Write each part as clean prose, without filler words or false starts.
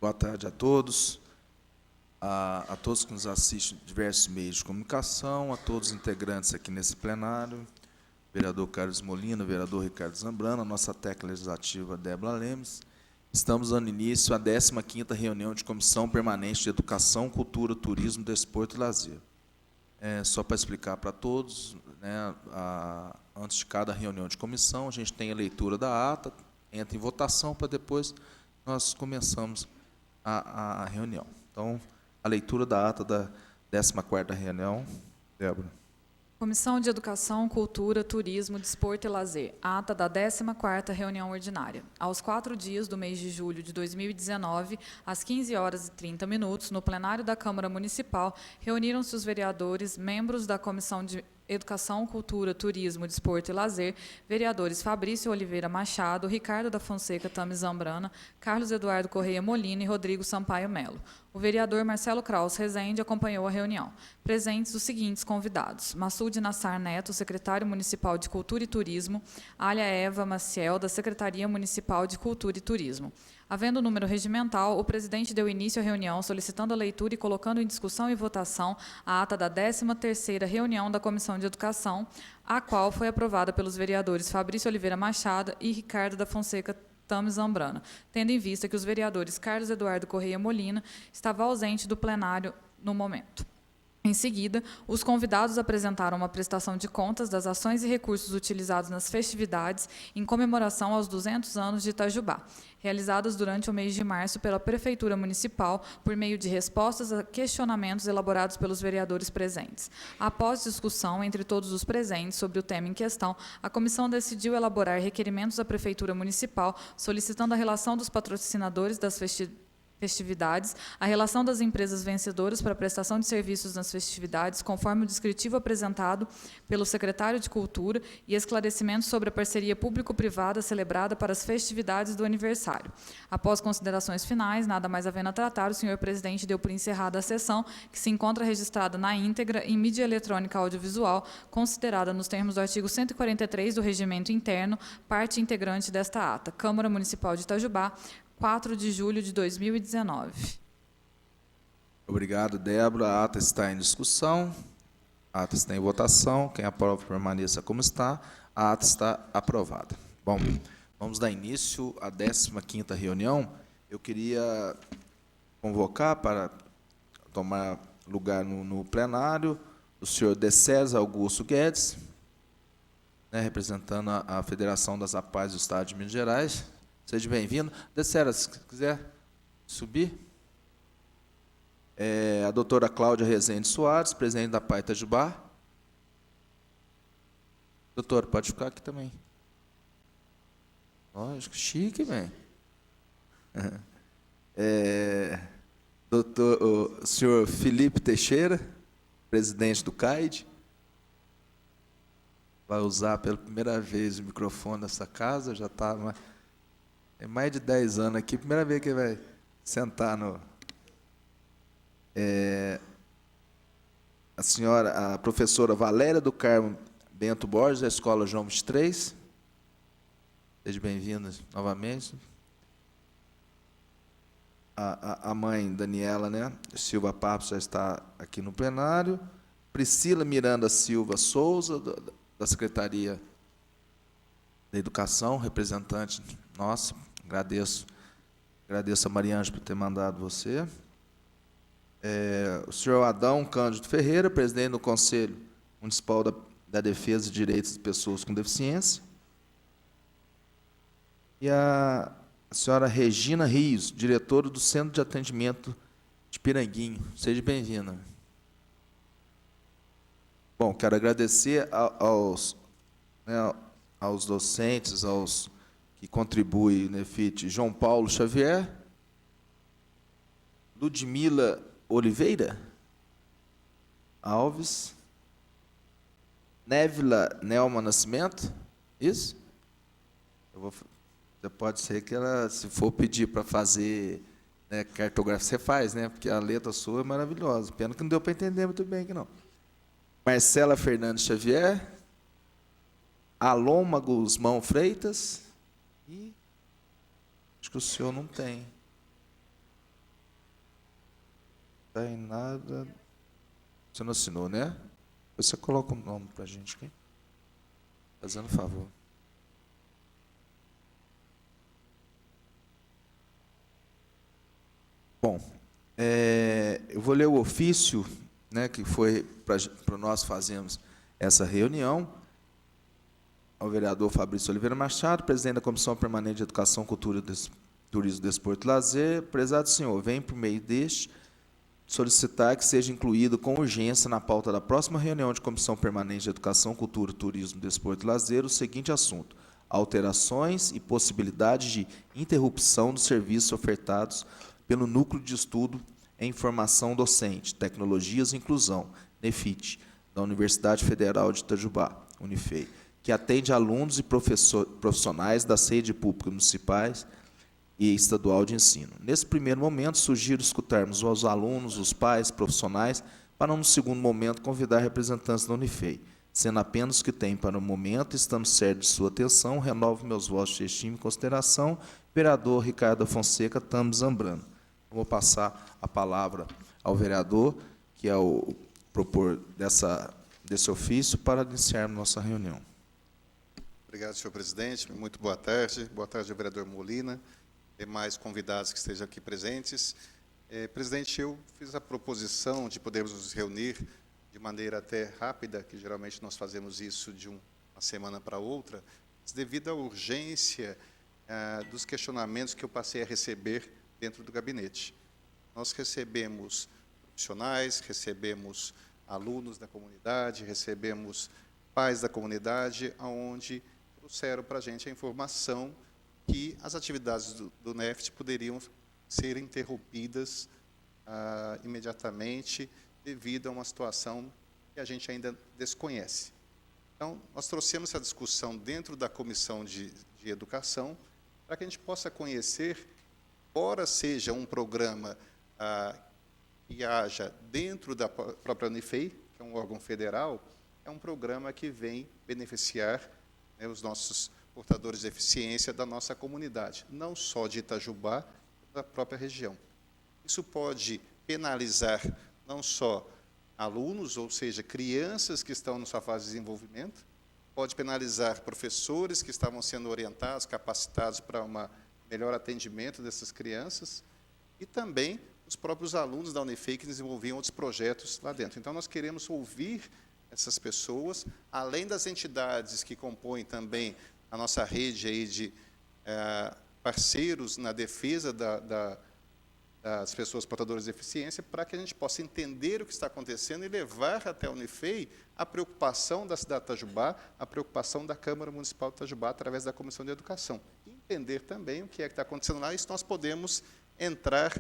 Boa tarde a todos, a todos que nos assistem em diversos meios de comunicação, a todos os integrantes aqui nesse plenário, vereador Carlos Molina, vereador Ricardo Zambrano, a nossa técnica legislativa Débora Lemes. Estamos dando início à 15ª reunião de Comissão Permanente de Educação, Cultura, Turismo, Desporto e Lazer. Só para explicar para todos, né, antes de cada reunião de comissão, a gente tem a leitura da ata, entra em votação para depois nós começamos a reunião. Então, a leitura da ata da 14ª reunião. Débora. Comissão de Educação, Cultura, Turismo, Desporto e Lazer. Ata da 14ª reunião ordinária. Aos 4 dias do mês de julho de 2019, às 15h30, no plenário da Câmara Municipal, reuniram-se os vereadores, membros da Comissão de Educação, Cultura, Turismo, Desporto e Lazer, vereadores Fabrício Oliveira Machado, Ricardo da Fonseca Tami Zambrana, Carlos Eduardo Correia Molina e Rodrigo Sampaio Melo. O vereador Marcelo Kraus Rezende acompanhou a reunião. Presentes os seguintes convidados: Massude Nassar Neto, secretário municipal de Cultura e Turismo, Alia Eva Maciel, da Secretaria Municipal de Cultura e Turismo. Havendo número regimental, o presidente deu início à reunião, solicitando a leitura e colocando em discussão e votação a ata da 13ª reunião da Comissão de Educação, a qual foi aprovada pelos vereadores Fabrício Oliveira Machado e Ricardo da Fonseca Tami Zambrana, tendo em vista que os vereadores Carlos Eduardo Correia Molina estavam ausentes do plenário no momento. Em seguida, os convidados apresentaram uma prestação de contas das ações e recursos utilizados nas festividades em comemoração aos 200 anos de Itajubá, realizadas durante o mês de março pela Prefeitura Municipal, por meio de respostas a questionamentos elaborados pelos vereadores presentes. Após discussão entre todos os presentes sobre o tema em questão, a comissão decidiu elaborar requerimentos à Prefeitura Municipal, solicitando a relação dos patrocinadores das festividades, a relação das empresas vencedoras para a prestação de serviços nas festividades, conforme o descritivo apresentado pelo secretário de Cultura, e esclarecimentos sobre a parceria público-privada celebrada para as festividades do aniversário. Após considerações finais, nada mais havendo a tratar, o senhor presidente deu por encerrada a sessão, que se encontra registrada na íntegra em mídia eletrônica audiovisual, considerada nos termos do artigo 143 do Regimento Interno, parte integrante desta ata. Câmara Municipal de Itajubá, 4 de julho de 2019. Obrigado, Débora. A ata está em discussão. A ata está em votação. Quem aprova, permaneça como está. A ata está aprovada. Bom, vamos dar início à 15ª reunião. Eu queria convocar para tomar lugar no plenário o senhor De César Augusto Guedes, né, representando a Federação das APAES do Estado de Minas Gerais. Seja bem-vindo. De César, se quiser subir. A doutora Cláudia Rezende Soares, presidente da APAE Itajubá. Doutor, pode ficar aqui também. Lógico, chique, velho. O senhor Felipe Teixeira, presidente do CAID. Vai usar pela primeira vez o microfone dessa casa, já está... É mais de 10 anos aqui, primeira vez que ele vai sentar no... a professora Valéria do Carmo Bento Borges, da Escola João 23. Seja bem-vinda novamente. A mãe Daniela, né, Silva Papos, já está aqui no plenário. Priscila Miranda Silva Souza, da Secretaria da Educação, representante nossa. Agradeço a Mariângela por ter mandado você. O senhor Adão Cândido Ferreira, presidente do Conselho Municipal da Defesa de Direitos de Pessoas com Deficiência. E a senhora Regina Rios, diretora do Centro de Atendimento de Piranguinho. Seja bem-vinda. Bom, quero agradecer aos docentes, aos que contribui no EFIT, João Paulo Xavier, Ludmila Oliveira Alves, Névila Nelma Nascimento, isso? Pode ser que ela, se for pedir para fazer, né, cartografia, você faz, né? Porque a letra sua é maravilhosa. Pena que não deu para entender muito bem aqui, não. Marcela Fernandes Xavier, Aloma Guzmão Freitas, e acho que o senhor não tem. Está em nada. Você não assinou, né? Você coloca o nome para a gente aqui. Fazendo favor. Bom, eu vou ler o ofício, né, que foi para nós fazermos essa reunião. Ao vereador Fabrício Oliveira Machado, presidente da Comissão Permanente de Educação, Cultura, Turismo, Desporto e Lazer. Prezado senhor, vem por meio deste solicitar que seja incluído com urgência na pauta da próxima reunião de Comissão Permanente de Educação, Cultura, Turismo, Desporto e Lazer o seguinte assunto: alterações e possibilidades de interrupção dos serviços ofertados pelo Núcleo de Estudo em Formação Docente, Tecnologias e Inclusão, NEFIT, da Universidade Federal de Itajubá, Unifei, que atende alunos e profissionais das redes públicas municipais e estadual de ensino. Nesse primeiro momento, sugiro escutarmos os alunos, os pais, profissionais, para, no segundo momento, convidar representantes da Unifei. Sendo apenas o que tem para o momento, estando certo de sua atenção, renovo meus votos de estima e consideração. Vereador Ricardo Fonseca Tamo Zambrano. Vou passar a palavra ao vereador, que é o propor desse ofício, para iniciarmos nossa reunião. Obrigado, senhor presidente. Muito boa tarde. Boa tarde, ao vereador Molina, demais convidados que estejam aqui presentes. Presidente, eu fiz a proposição de podermos nos reunir de maneira até rápida, que geralmente nós fazemos isso de uma semana para outra, devido à urgência dos questionamentos que eu passei a receber dentro do gabinete. Nós recebemos profissionais, recebemos alunos da comunidade, recebemos pais da comunidade, onde trouxeram para a gente a informação que as atividades do NEFT poderiam ser interrompidas imediatamente devido a uma situação que a gente ainda desconhece. Então, nós trouxemos essa discussão dentro da Comissão de Educação para que a gente possa conhecer, embora seja um programa que haja dentro da própria Unifei, que é um órgão federal, é um programa que vem beneficiar, né, os nossos portadores de deficiência da nossa comunidade, não só de Itajubá, da própria região. Isso pode penalizar não só alunos, ou seja, crianças que estão na sua fase de desenvolvimento, pode penalizar professores que estavam sendo orientados, capacitados para um melhor atendimento dessas crianças, e também os próprios alunos da Unifei que desenvolviam outros projetos lá dentro. Então, nós queremos ouvir essas pessoas, além das entidades que compõem também a nossa rede aí de parceiros na defesa das pessoas portadoras de deficiência, para que a gente possa entender o que está acontecendo e levar até a Unifei a preocupação da cidade de Itajubá, a preocupação da Câmara Municipal de Itajubá, através da Comissão de Educação. E entender também o que está acontecendo lá, e se nós podemos entrar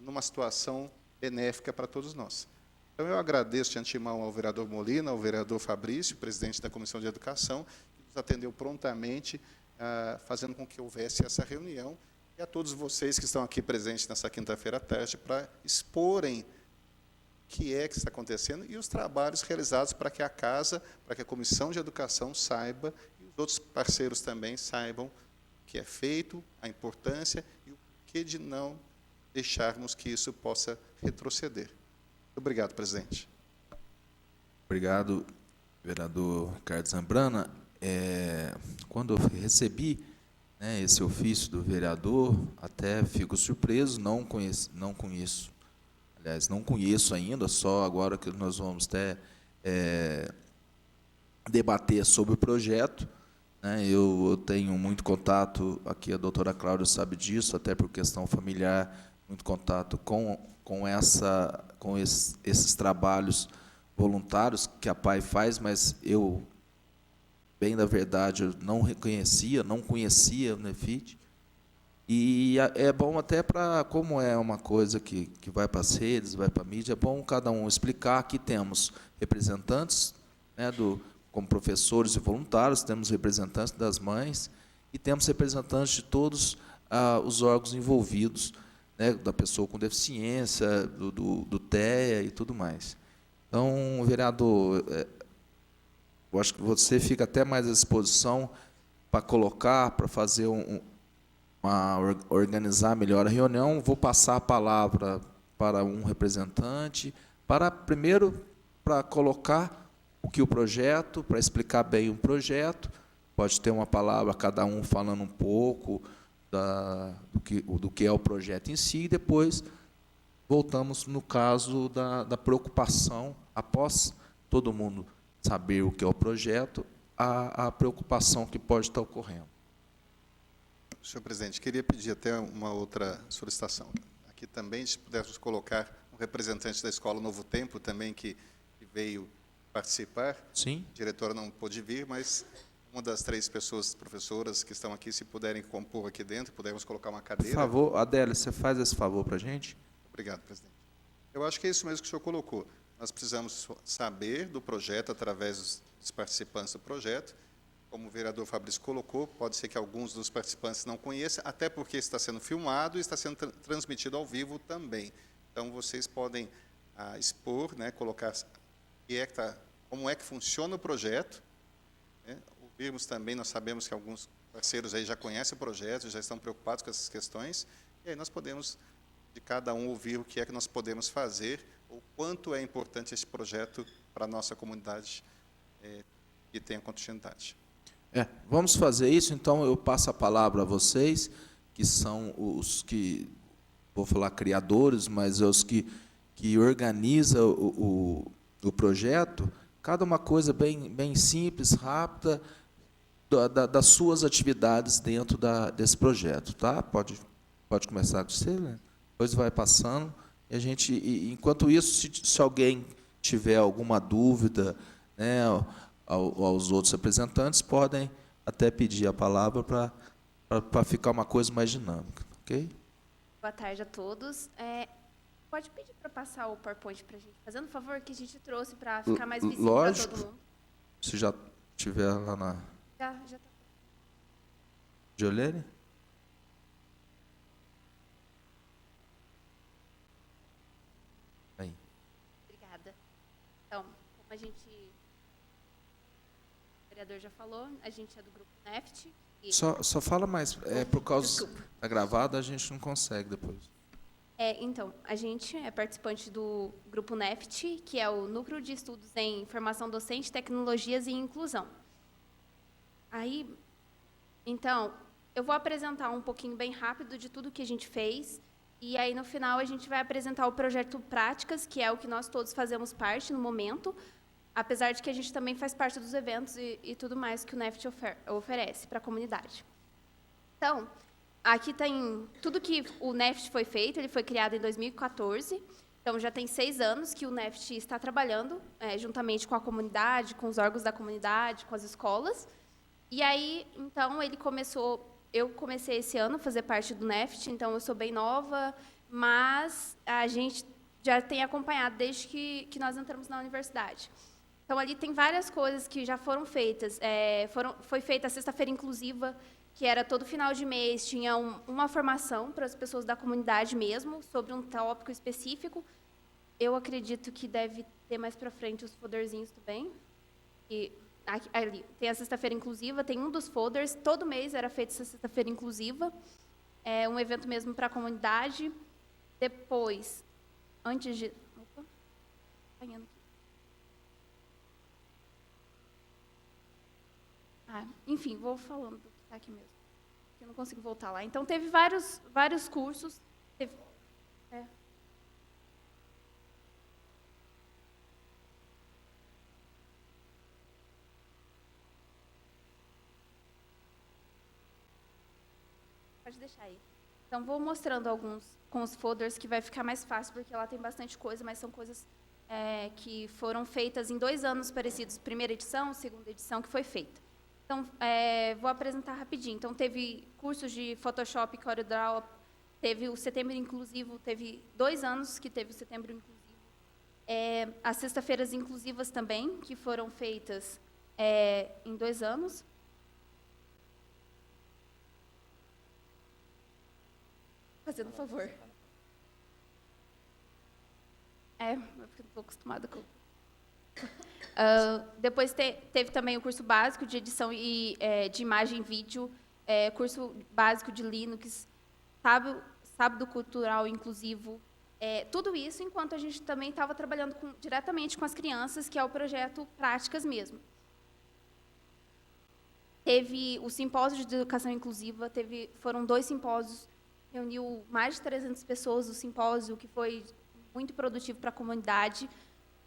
numa situação benéfica para todos nós. Então, eu agradeço de antemão ao vereador Molina, ao vereador Fabrício, presidente da Comissão de Educação, que nos atendeu prontamente, fazendo com que houvesse essa reunião, e a todos vocês que estão aqui presentes nessa quinta-feira à tarde para exporem o que está acontecendo e os trabalhos realizados para que a Casa, para que a Comissão de Educação saiba, e os outros parceiros também saibam o que é feito, a importância e o que de não deixarmos que isso possa retroceder. Muito obrigado, presidente. Obrigado, vereador Ricardo Zambrana. Quando eu recebi, né, esse ofício do vereador, até fico surpreso, não conheço, aliás, não conheço ainda, só agora que nós vamos até debater sobre o projeto, né. Eu tenho muito contato, aqui a doutora Cláudia sabe disso, até por questão familiar, muito contato com esses trabalhos voluntários que a PAI faz, mas eu, bem da verdade, eu não conhecia o NEFIT, e é bom até para, como é uma coisa que vai para as redes, vai para a mídia, é bom cada um explicar. Aqui temos representantes, né, como professores e voluntários, temos representantes das mães, e temos representantes de todos os órgãos envolvidos, né, da pessoa com deficiência, do TEA e tudo mais. Então, vereador, eu acho que você fica até mais à disposição para colocar, para fazer organizar melhor a reunião. Vou passar a palavra para um representante, primeiro, para colocar o projeto, para explicar bem o projeto. Pode ter uma palavra, cada um falando um pouco do que é o projeto em si, e depois voltamos no caso da preocupação, após todo mundo saber o que é o projeto, a preocupação que pode estar ocorrendo. Senhor presidente, queria pedir até uma outra solicitação. Aqui também, se pudéssemos colocar um representante da Escola Novo Tempo também, que veio participar. Sim. A diretora não pôde vir, mas uma das 3 pessoas, professoras, que estão aqui, se puderem compor aqui dentro, pudermos colocar uma cadeira. Por favor, Adélia, você faz esse favor para a gente? Obrigado, presidente. Eu acho que é isso mesmo que o senhor colocou. Nós precisamos saber do projeto através dos participantes do projeto. Como o vereador Fabrício colocou, pode ser que alguns dos participantes não conheçam, até porque está sendo filmado e está sendo transmitido ao vivo também. Então, vocês podem expor, né, colocar como é que funciona o projeto. Né? Ouvirmos também, nós sabemos que alguns parceiros aí já conhecem o projeto, já estão preocupados com essas questões, e aí nós podemos, de cada um, ouvir o que é que nós podemos fazer, ou quanto é importante esse projeto para a nossa comunidade que tenha continuidade. Vamos fazer isso, então eu passo a palavra a vocês, que são os que, vou falar criadores, mas os que organizam o projeto, cada uma coisa bem simples, rápida, das suas atividades dentro desse projeto. Tá? Pode começar com você, né? Depois vai passando, e a gente, enquanto isso, se alguém tiver alguma dúvida, né, aos outros representantes, podem até pedir a palavra para ficar uma coisa mais dinâmica. Ok? Boa tarde a todos. Pode pedir para passar o PowerPoint para a gente, fazendo favor, que a gente trouxe para ficar mais visível para todo mundo. Se já estiver lá na... Já está. Giolene? Aí. Obrigada. Então, como a gente... O vereador já falou, a gente é do Grupo NEFT. Só fala mais, por causa Desculpa. da gravada, a gente não consegue depois. Então, a gente é participante do Grupo NEFT, que é o Núcleo de Estudos em Informação Docente, Tecnologias e Inclusão. Então, eu vou apresentar um pouquinho bem rápido de tudo que a gente fez, e aí, no final, a gente vai apresentar o projeto Práticas, que é o que nós todos fazemos parte no momento, apesar de que a gente também faz parte dos eventos e tudo mais que o NEFT oferece para a comunidade. Então, aqui tem tudo que o NEFT foi feito, ele foi criado em 2014, então já tem 6 anos que o NEFT está trabalhando juntamente com a comunidade, com os órgãos da comunidade, com as escolas. E aí, então, eu comecei esse ano a fazer parte do NEFT, então eu sou bem nova, mas a gente já tem acompanhado desde que nós entramos na universidade. Então, ali tem várias coisas que já foram feitas. Foi feita a Sexta-feira Inclusiva, que era todo final de mês, tinha uma formação para as pessoas da comunidade mesmo, sobre um tópico específico. Eu acredito que deve ter mais para frente os folderzinhos também. E ali tem a Sexta-feira Inclusiva, tem um dos folders, todo mês era feita essa Sexta-feira Inclusiva, um evento mesmo para a comunidade. Depois, antes de... Opa, ganhando. Enfim, vou falando do que está aqui mesmo, porque eu não consigo voltar lá. Então, teve vários cursos. Pode deixar aí. Então, vou mostrando alguns com os folders, que vai ficar mais fácil, porque lá tem bastante coisa, mas são coisas que foram feitas em 2 anos parecidos, primeira edição, segunda edição, que foi feita. Então, vou apresentar rapidinho. Então, teve cursos de Photoshop e CorelDRAW, teve o Setembro Inclusivo, teve 2 anos que teve o Setembro Inclusivo. As Sexta-feiras Inclusivas também, que foram feitas em 2 anos. Fazendo um favor. Eu estou acostumada com... depois teve também o curso básico de edição de imagem e vídeo, curso básico de Linux, sábado cultural inclusivo, Tudo isso enquanto a gente também estava trabalhando diretamente com as crianças, que é o projeto Práticas mesmo. Teve o simpósio de educação inclusiva, foram 2 simpósios, reuniu mais de 300 pessoas o simpósio, que foi muito produtivo para a comunidade.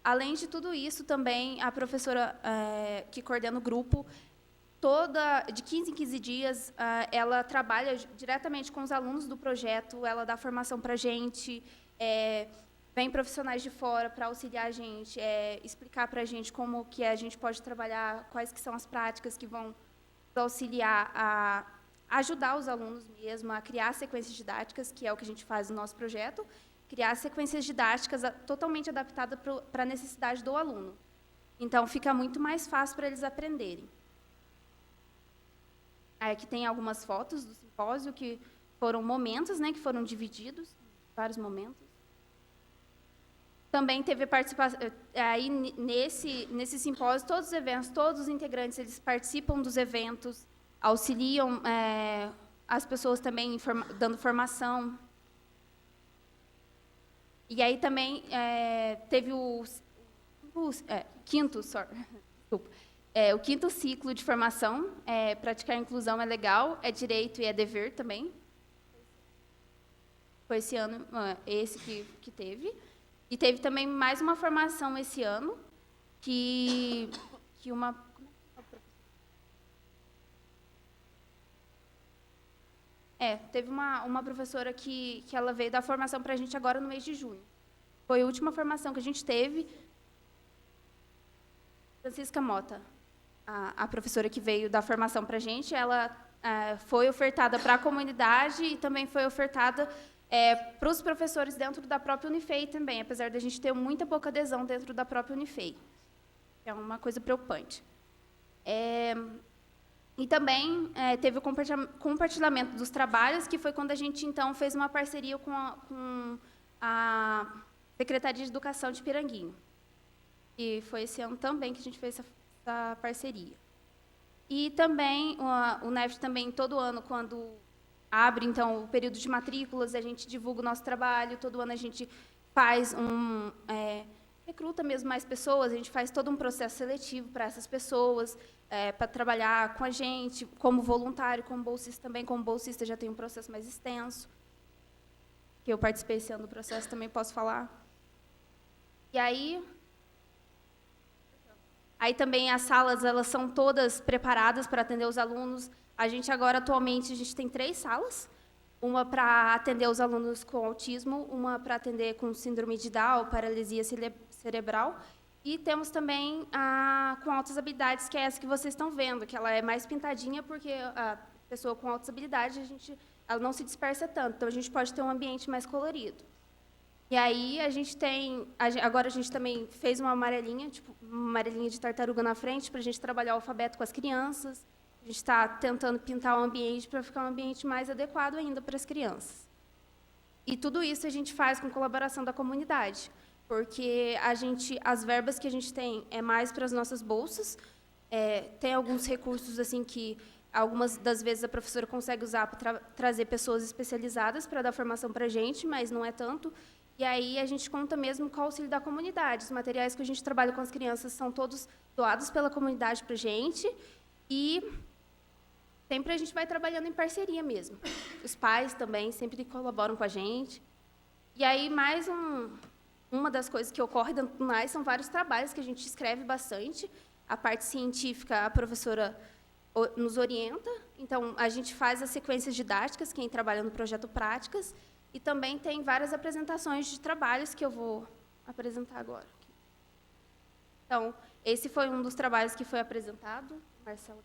Além de tudo isso, também a professora que coordena o grupo, de 15 em 15 dias, ela trabalha diretamente com os alunos do projeto, ela dá formação para a gente, vem profissionais de fora para auxiliar a gente, explicar para a gente como que a gente pode trabalhar, quais que são as práticas que vão auxiliar a ajudar os alunos mesmo a criar sequências didáticas, que é o que a gente faz no nosso projeto, criar sequências didáticas totalmente adaptadas para a necessidade do aluno. Então, fica muito mais fácil para eles aprenderem. Aqui tem algumas fotos do simpósio, que foram momentos, né, que foram divididos, vários momentos. Também teve participação, aí nesse simpósio, todos os eventos, todos os integrantes, eles participam dos eventos, auxiliam as pessoas também dando formação. E aí também teve o quinto ciclo de formação, praticar a inclusão é legal, é direito e é dever também. Foi esse ano, esse que teve. E teve também mais uma formação esse ano, que uma... teve uma professora que ela veio dar formação para a gente agora no mês de junho. Foi a última formação que a gente teve. Francisca Mota, a professora que veio dar formação para a gente, ela foi ofertada para a comunidade e também foi ofertada para os professores dentro da própria Unifei também, apesar de a gente ter muita pouca adesão dentro da própria Unifei. É uma coisa preocupante. E também teve o compartilhamento dos trabalhos, que foi quando a gente, então, fez uma parceria com a Secretaria de Educação de Piranguinho. E foi esse ano também que a gente fez essa parceria. E também, o NEF também, todo ano, quando abre, então, o período de matrículas, a gente divulga o nosso trabalho, todo ano a gente faz recruta mesmo mais pessoas, a gente faz todo um processo seletivo para essas pessoas, para trabalhar com a gente, como voluntário, como bolsista também. Como bolsista já tem um processo mais extenso, que eu participei esse ano do processo, também posso falar. E aí também as salas, elas são todas preparadas para atender os alunos. A gente agora, atualmente, a gente tem 3 salas, uma para atender os alunos com autismo, uma para atender com síndrome de Down, paralisia cerebral, e temos também a com altas habilidades, que é essa que vocês estão vendo, que ela é mais pintadinha, porque a pessoa com altas habilidades, ela não se dispersa tanto, então a gente pode ter um ambiente mais colorido. E aí agora a gente também fez uma amarelinha, tipo uma amarelinha de tartaruga na frente, para a gente trabalhar o alfabeto com as crianças. A gente está tentando pintar o ambiente para ficar um ambiente mais adequado ainda para as crianças. E tudo isso a gente faz com colaboração da comunidade, porque as verbas que a gente tem é mais para as nossas bolsas, tem alguns recursos assim que algumas das vezes a professora consegue usar para trazer pessoas especializadas para dar formação para a gente, mas não é tanto. E aí a gente conta mesmo com o auxílio da comunidade. Os materiais que a gente trabalha com as crianças são todos doados pela comunidade para a gente, e sempre a gente vai trabalhando em parceria mesmo. Os pais também sempre colaboram com a gente. E aí, mais uma das coisas que ocorre dentro do NAI são vários trabalhos que a gente escreve bastante. A parte científica, a professora nos orienta. Então, a gente faz as sequências didáticas, quem trabalha no projeto Práticas, e também tem várias apresentações de trabalhos que eu vou apresentar agora. Então, esse foi um dos trabalhos que foi apresentado. Marcelo.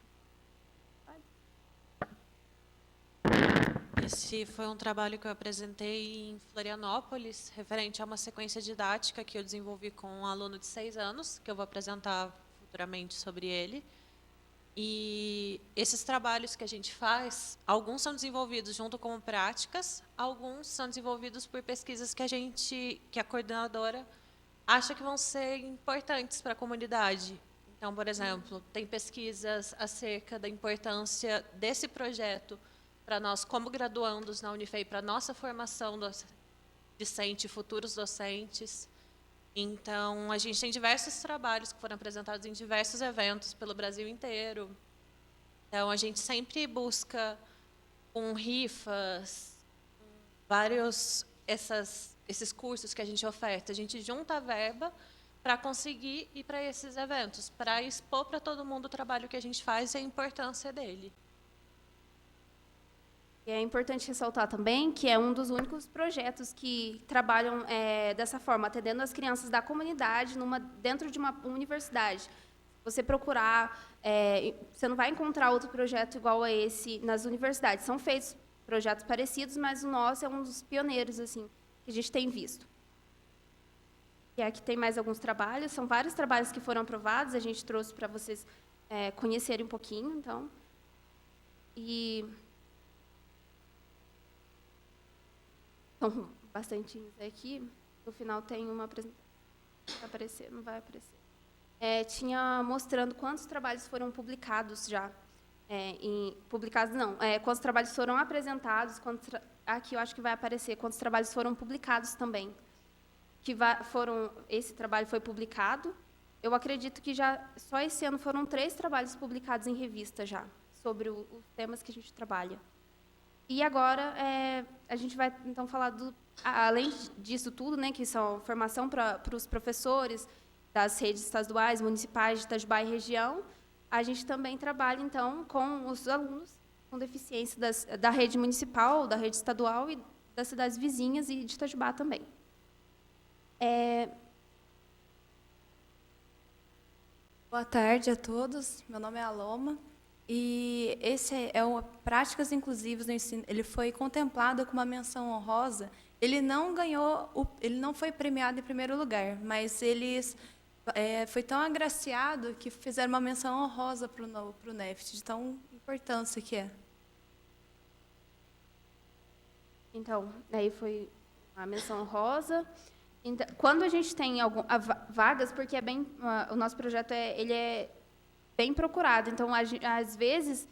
Esse foi um trabalho que eu apresentei em Florianópolis, referente a uma sequência didática que eu desenvolvi com um aluno de 6 anos, que eu vou apresentar futuramente sobre ele. E esses trabalhos que a gente faz, alguns são desenvolvidos junto com práticas, alguns são desenvolvidos por pesquisas que a coordenadora acha que vão ser importantes para a comunidade. Então, por exemplo, tem pesquisas acerca da importância desse projeto para nós, como graduandos na Unifei, para a nossa formação discente e futuros docentes. Então, a gente tem diversos trabalhos que foram apresentados em diversos eventos pelo Brasil inteiro. Então, a gente sempre busca, com rifas, vários esses cursos que a gente oferta, a gente junta a verba para conseguir ir para esses eventos, para expor para todo mundo o trabalho que a gente faz e a importância dele. E é importante ressaltar também que é um dos únicos projetos que trabalham dessa forma, atendendo as crianças da comunidade dentro de uma universidade. Você procurar, você não vai encontrar outro projeto igual a esse nas universidades. São feitos projetos parecidos, mas o nosso é um dos pioneiros assim que a gente tem visto. E aqui tem mais alguns trabalhos, são vários trabalhos que foram aprovados, a gente trouxe para vocês conhecerem um pouquinho, então. São bastantinhos aqui. No final tem uma apresentação. Vai aparecer, não vai aparecer. Tinha mostrando quantos trabalhos foram publicados já. Publicados não, quantos trabalhos foram apresentados, aqui eu acho que vai aparecer, quantos trabalhos foram publicados também. Esse trabalho foi publicado. Eu acredito que já só esse ano foram 3 trabalhos publicados em revista já, sobre os temas que a gente trabalha. E agora a gente vai então falar além disso tudo, né, que são formação para os professores das redes estaduais, municipais de Itajubá e região. A gente também trabalha então com os alunos com deficiência da rede municipal, da rede estadual e das cidades vizinhas e de Itajubá também. Boa tarde a todos. Meu nome é Aloma. E esse é o Práticas Inclusivas no Ensino. Ele foi contemplado com uma menção honrosa. Ele não foi premiado em primeiro lugar, mas foi tão agraciado que fizeram uma menção honrosa para o NEFT, de tão importância que é. Então, aí foi a menção honrosa. Então, quando a gente tem vagas, porque o nosso projeto ele é bem procurado, então às vezes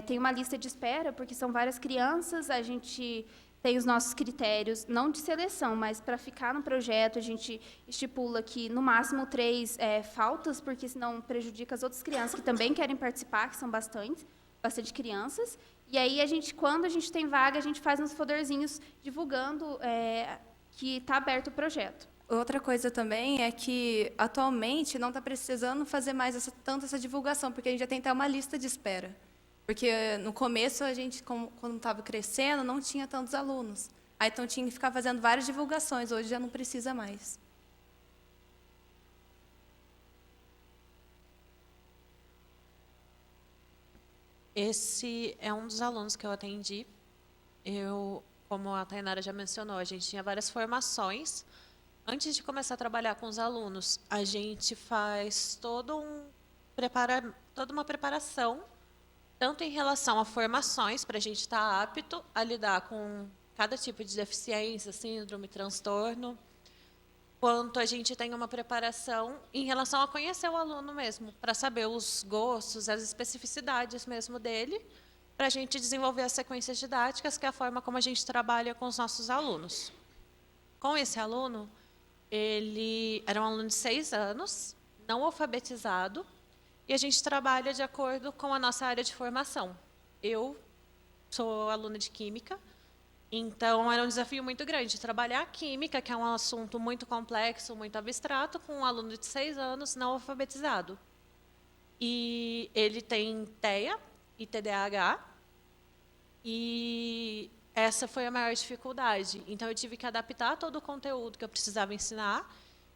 tem uma lista de espera, porque são várias crianças, a gente tem os nossos critérios, não de seleção, mas para ficar no projeto a gente estipula que no máximo 3 faltas, porque senão prejudica as outras crianças que também querem participar, que são bastante crianças. E aí quando a gente tem vaga, a gente faz uns folderzinhos divulgando que está aberto o projeto. Outra coisa também é que, atualmente, não está precisando fazer mais tanto essa divulgação, porque a gente já tem até uma lista de espera. Porque, no começo, a gente, quando estava crescendo, não tinha tantos alunos. Aí, então, tinha que ficar fazendo várias divulgações. Hoje, já não precisa mais. Esse é um dos alunos que eu atendi. Como a Tainara já mencionou, a gente tinha várias formações. Antes de começar a trabalhar com os alunos, a gente faz toda uma preparação, tanto em relação a formações, para a gente estar apto a lidar com cada tipo de deficiência, síndrome, transtorno, quanto a gente tem uma preparação em relação a conhecer o aluno mesmo, para saber os gostos, as especificidades mesmo dele, para a gente desenvolver as sequências didáticas, que é a forma como a gente trabalha com os nossos alunos. Com esse aluno, ele era um aluno de 6 anos, não alfabetizado, e a gente trabalha de acordo com a nossa área de formação. Eu sou aluna de Química, então era um desafio muito grande trabalhar a Química, que é um assunto muito complexo, muito abstrato, com um aluno de 6 anos não alfabetizado. E ele tem TEA e TDAH, e essa foi a maior dificuldade. Então, eu tive que adaptar todo o conteúdo que eu precisava ensinar.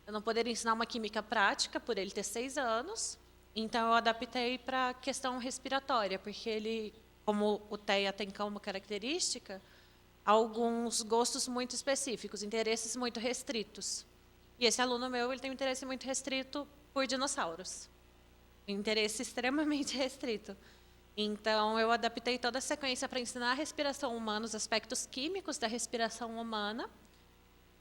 Eu não poderia ensinar uma química prática, por ele ter 6 anos. Então, eu adaptei para a questão respiratória, porque ele, como o TEA tem como característica, alguns gostos muito específicos, interesses muito restritos. E esse aluno meu, ele tem um interesse muito restrito por dinossauros. Um interesse extremamente restrito. Então, eu adaptei toda a sequência para ensinar a respiração humana, os aspectos químicos da respiração humana,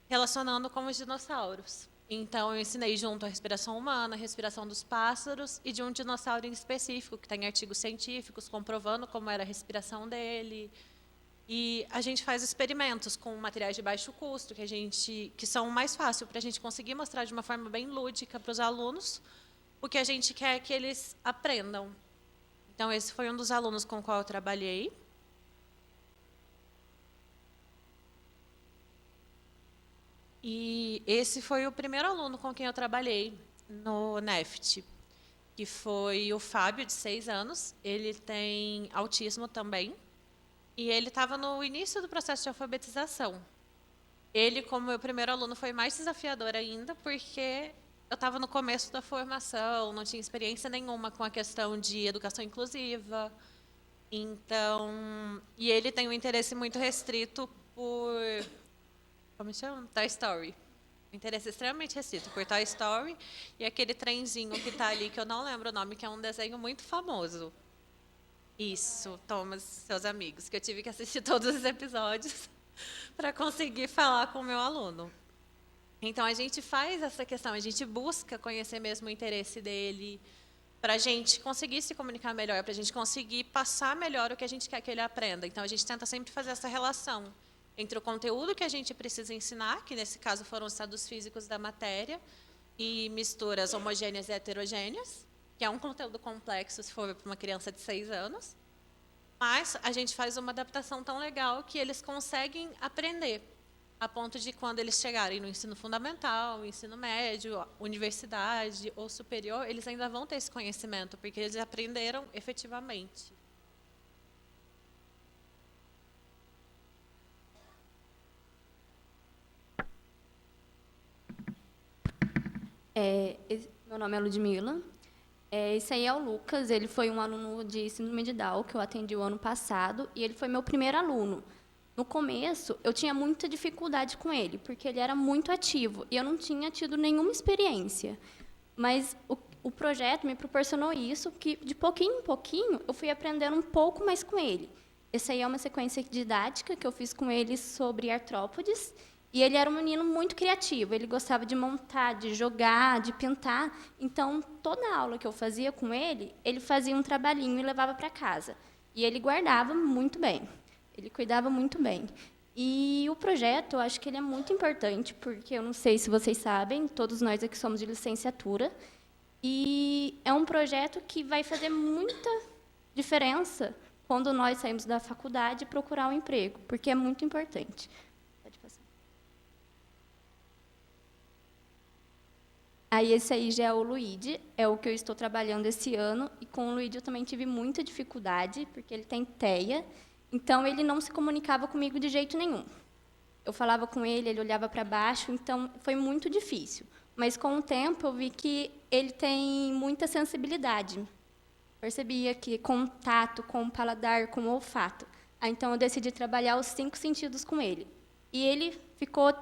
relacionando com os dinossauros. Então, eu ensinei junto a respiração humana, a respiração dos pássaros e de um dinossauro em específico, que tem artigos científicos comprovando como era a respiração dele. E a gente faz experimentos com materiais de baixo custo, que são mais fáceis para a gente conseguir mostrar de uma forma bem lúdica para os alunos o que a gente quer que eles aprendam. Então, esse foi um dos alunos com o qual eu trabalhei. E esse foi o primeiro aluno com quem eu trabalhei no NEFT, que foi o Fábio, de 6 anos. Ele tem autismo também. E ele estava no início do processo de alfabetização. Ele, como meu primeiro aluno, foi mais desafiador ainda, porque eu estava no começo da formação, não tinha experiência nenhuma com a questão de educação inclusiva. Então, e ele tem um interesse muito restrito por, como chama? Toy Story. Um interesse extremamente restrito por Toy Story e aquele trenzinho que está ali, que eu não lembro o nome, que é um desenho muito famoso. Isso, Thomas, seus amigos, que eu tive que assistir todos os episódios para conseguir falar com o meu aluno. Então, a gente faz essa questão, a gente busca conhecer mesmo o interesse dele, para a gente conseguir se comunicar melhor, para a gente conseguir passar melhor o que a gente quer que ele aprenda. Então, a gente tenta sempre fazer essa relação entre o conteúdo que a gente precisa ensinar, que nesse caso foram os estados físicos da matéria, e misturas homogêneas e heterogêneas, que é um conteúdo complexo se for para uma criança de 6 anos, mas a gente faz uma adaptação tão legal que eles conseguem aprender, a ponto de quando eles chegarem no ensino fundamental, ensino médio, universidade ou superior, eles ainda vão ter esse conhecimento, porque eles aprenderam efetivamente. Meu nome é Ludmila. Esse aí é o Lucas, ele foi um aluno de síndrome de Down que eu atendi o ano passado, e ele foi meu primeiro aluno. No começo, eu tinha muita dificuldade com ele, porque ele era muito ativo, e eu não tinha tido nenhuma experiência. Mas o projeto me proporcionou isso, que de pouquinho em pouquinho, eu fui aprendendo um pouco mais com ele. Essa aí é uma sequência didática que eu fiz com ele sobre artrópodes, e ele era um menino muito criativo, ele gostava de montar, de jogar, de pintar. Então, toda aula que eu fazia com ele, ele fazia um trabalhinho e levava para casa. E ele guardava muito bem, ele cuidava muito bem. E o projeto, eu acho que ele é muito importante, porque eu não sei se vocês sabem, todos nós aqui somos de licenciatura, e é um projeto que vai fazer muita diferença quando nós saímos da faculdade e procurar um emprego, porque é muito importante. Pode passar. Aí, esse aí já é o Luíde, é o que eu estou trabalhando esse ano, e com o Luíde eu também tive muita dificuldade, porque ele tem TEA, então ele não se comunicava comigo de jeito nenhum. Eu falava com ele, ele olhava para baixo, então foi muito difícil. Mas, com o tempo, eu vi que ele tem muita sensibilidade. Percebia que contato com o paladar, com o olfato. Então, eu decidi trabalhar os 5 sentidos com ele. E ele ficou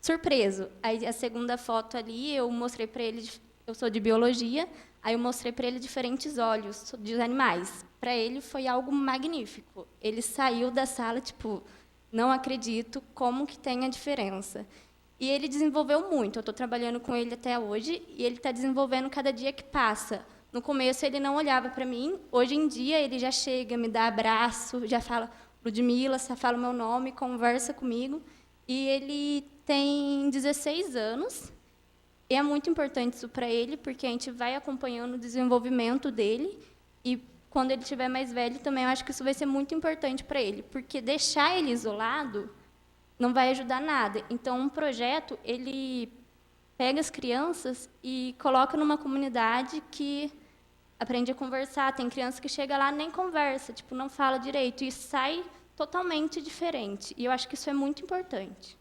surpreso. Aí, a segunda foto ali, eu mostrei para ele, eu sou de biologia, aí eu mostrei para ele diferentes olhos dos animais. Para ele, foi algo magnífico. Ele saiu da sala, tipo, não acredito como que tem a diferença. E ele desenvolveu muito. Eu estou trabalhando com ele até hoje, e ele está desenvolvendo cada dia que passa. No começo, ele não olhava para mim. Hoje em dia, ele já chega, me dá abraço, já fala, Ludmila, você fala o meu nome, conversa comigo. E ele tem 16 anos. E é muito importante isso para ele, porque a gente vai acompanhando o desenvolvimento dele. E, quando ele estiver mais velho, também eu acho que isso vai ser muito importante para ele, porque deixar ele isolado não vai ajudar nada. Então, um projeto, ele pega as crianças e coloca numa comunidade que aprende a conversar. Tem criança que chega lá nem conversa, tipo, não fala direito, e sai totalmente diferente. E eu acho que isso é muito importante.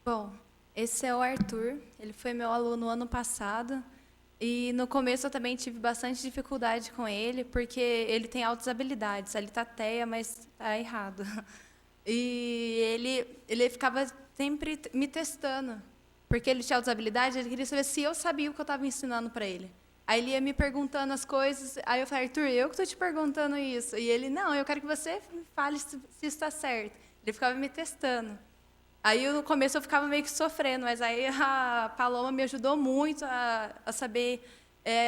Bom, esse é o Arthur. Ele foi meu aluno ano passado. E, no começo, eu também tive bastante dificuldade com ele, porque ele tem altas habilidades. Ele está TEA, mas está errado. E ele ficava sempre me testando, porque ele tinha altas habilidades, ele queria saber se eu sabia o que eu estava ensinando para ele. Aí ele ia me perguntando as coisas, aí eu falei, Arthur, eu que estou te perguntando isso. E ele, não, eu quero que você fale se isso está certo. Ele ficava me testando. Aí, no começo, eu ficava meio que sofrendo, mas aí a Paloma me ajudou muito a saber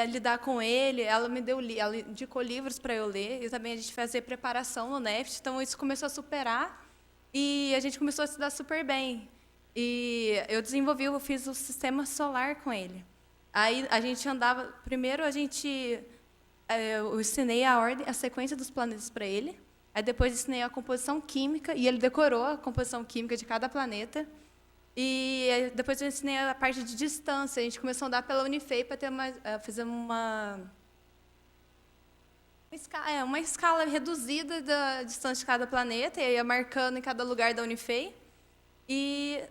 lidar com ele. Ela ela indicou livros para eu ler, e também a gente fazia preparação no NEFT, então isso começou a superar, e a gente começou a se dar super bem. E eu fiz o sistema solar com ele. Aí a gente andava, primeiro eu ensinei a sequência dos planetas para ele, aí depois ensinei a composição química, e ele decorou a composição química de cada planeta. E depois eu ensinei a parte de distância. A gente começou a andar pela Unifei para fazer uma escala reduzida da distância de cada planeta, e ia marcando em cada lugar da Unifei. E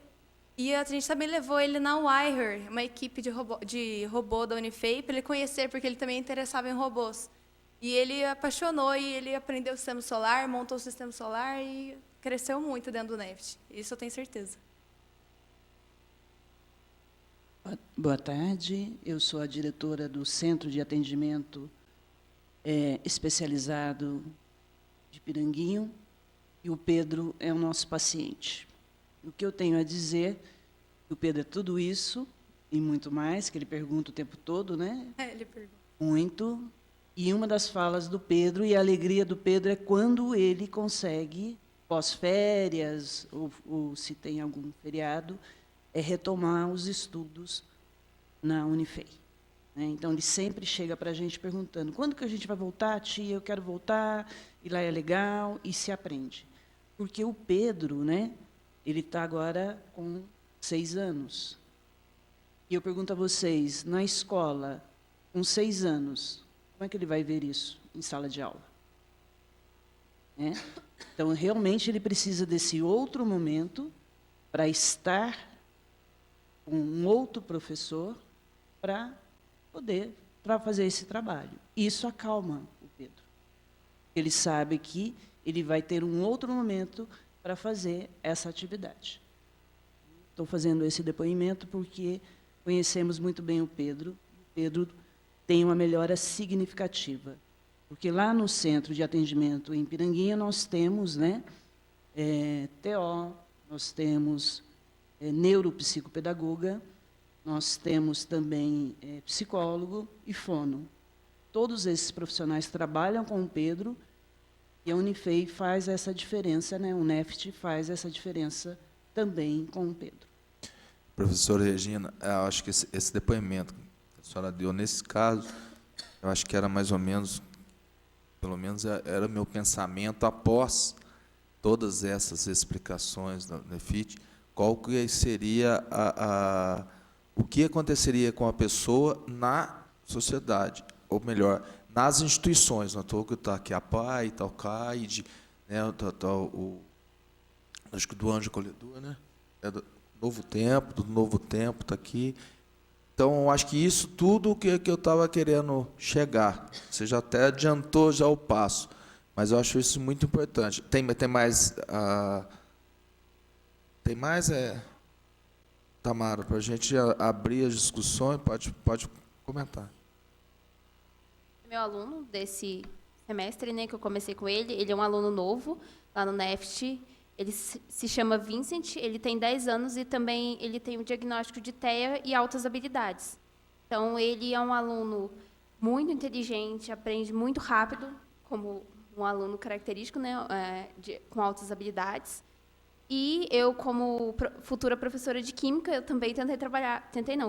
a gente também levou ele na Wire, uma equipe de robô da Unifei, para ele conhecer, porque ele também interessava em robôs. E ele apaixonou, e ele aprendeu o sistema solar, montou o sistema solar e cresceu muito dentro do NEFT. Isso eu tenho certeza. Boa tarde, eu sou a diretora do Centro de Atendimento Especializado de Piranguinho, e o Pedro é o nosso paciente. O que eu tenho a dizer, que o Pedro é tudo isso e muito mais, que ele pergunta o tempo todo, né? Ele pergunta. Muito. E uma das falas do Pedro, e a alegria do Pedro, é quando ele consegue, pós-férias, ou se tem algum feriado, retomar os estudos na Unifei. Né? Então, ele sempre chega para a gente perguntando: quando que a gente vai voltar, tia? Eu quero voltar, e lá é legal, e se aprende. Porque o Pedro, né, ele está agora com 6 anos. E eu pergunto a vocês, na escola, com 6 anos, como é que ele vai ver isso em sala de aula? Né? Então, realmente, ele precisa desse outro momento para estar com um outro professor para fazer esse trabalho. Isso acalma o Pedro. Ele sabe que ele vai ter um outro momento para fazer essa atividade. Estou fazendo esse depoimento porque conhecemos muito bem o Pedro. O Pedro tem uma melhora significativa. Porque lá no Centro de Atendimento em Piranguinho nós temos, né, TO, nós temos neuropsicopedagoga, nós temos também psicólogo e fono. Todos esses profissionais trabalham com o Pedro, e a Unifei faz essa diferença, né? O NEFT faz essa diferença também com o Pedro. Professora Regina, eu acho que esse depoimento que a senhora deu nesse caso, eu acho que era mais ou menos, pelo menos era meu pensamento após todas essas explicações da NEFIT, qual que seria o que aconteceria com a pessoa na sociedade, ou melhor, nas instituições. Não estou que está aqui a PAI, tal CAID, né, acho que do Anjo Acolhedor, né? É do Novo Tempo está aqui. Então, acho que isso tudo que eu estava querendo chegar. Você já até adiantou já o passo, mas eu acho isso muito importante. Tem mais... Tem mais, Tamara, para a gente abrir as discussões, pode comentar. Meu aluno desse semestre, né, que eu comecei com ele é um aluno novo, lá no NEFT. Ele se chama Vincent, ele tem 10 anos e também ele tem o diagnóstico de TEA e altas habilidades. Então, ele é um aluno muito inteligente, aprende muito rápido, como um aluno característico, né, com altas habilidades. E eu, como futura professora de Química, eu também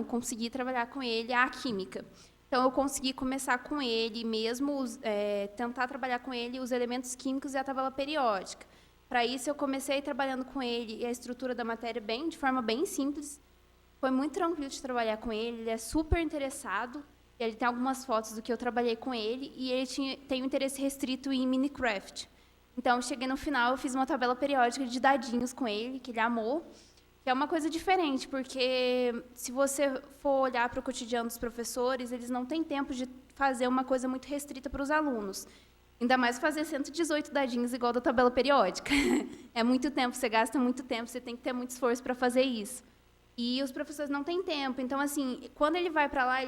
consegui trabalhar com ele a Química. Então, eu consegui começar com ele mesmo, tentar trabalhar com ele os elementos químicos e a tabela periódica. Para isso, eu comecei trabalhando com ele a estrutura da matéria de forma bem simples. Foi muito tranquilo de trabalhar com ele é super interessado. Ele tem algumas fotos do que eu trabalhei com ele, e ele tem um interesse restrito em Minecraft. Então, cheguei no final, eu fiz uma tabela periódica de dadinhos com ele, que ele amou, que é uma coisa diferente, porque se você for olhar para o cotidiano dos professores, eles não têm tempo de fazer uma coisa muito restrita para os alunos. Ainda mais fazer 118 dadinhos igual da tabela periódica. É muito tempo, você gasta muito tempo, você tem que ter muito esforço para fazer isso. E os professores não têm tempo. Então, assim, quando ele vai para lá,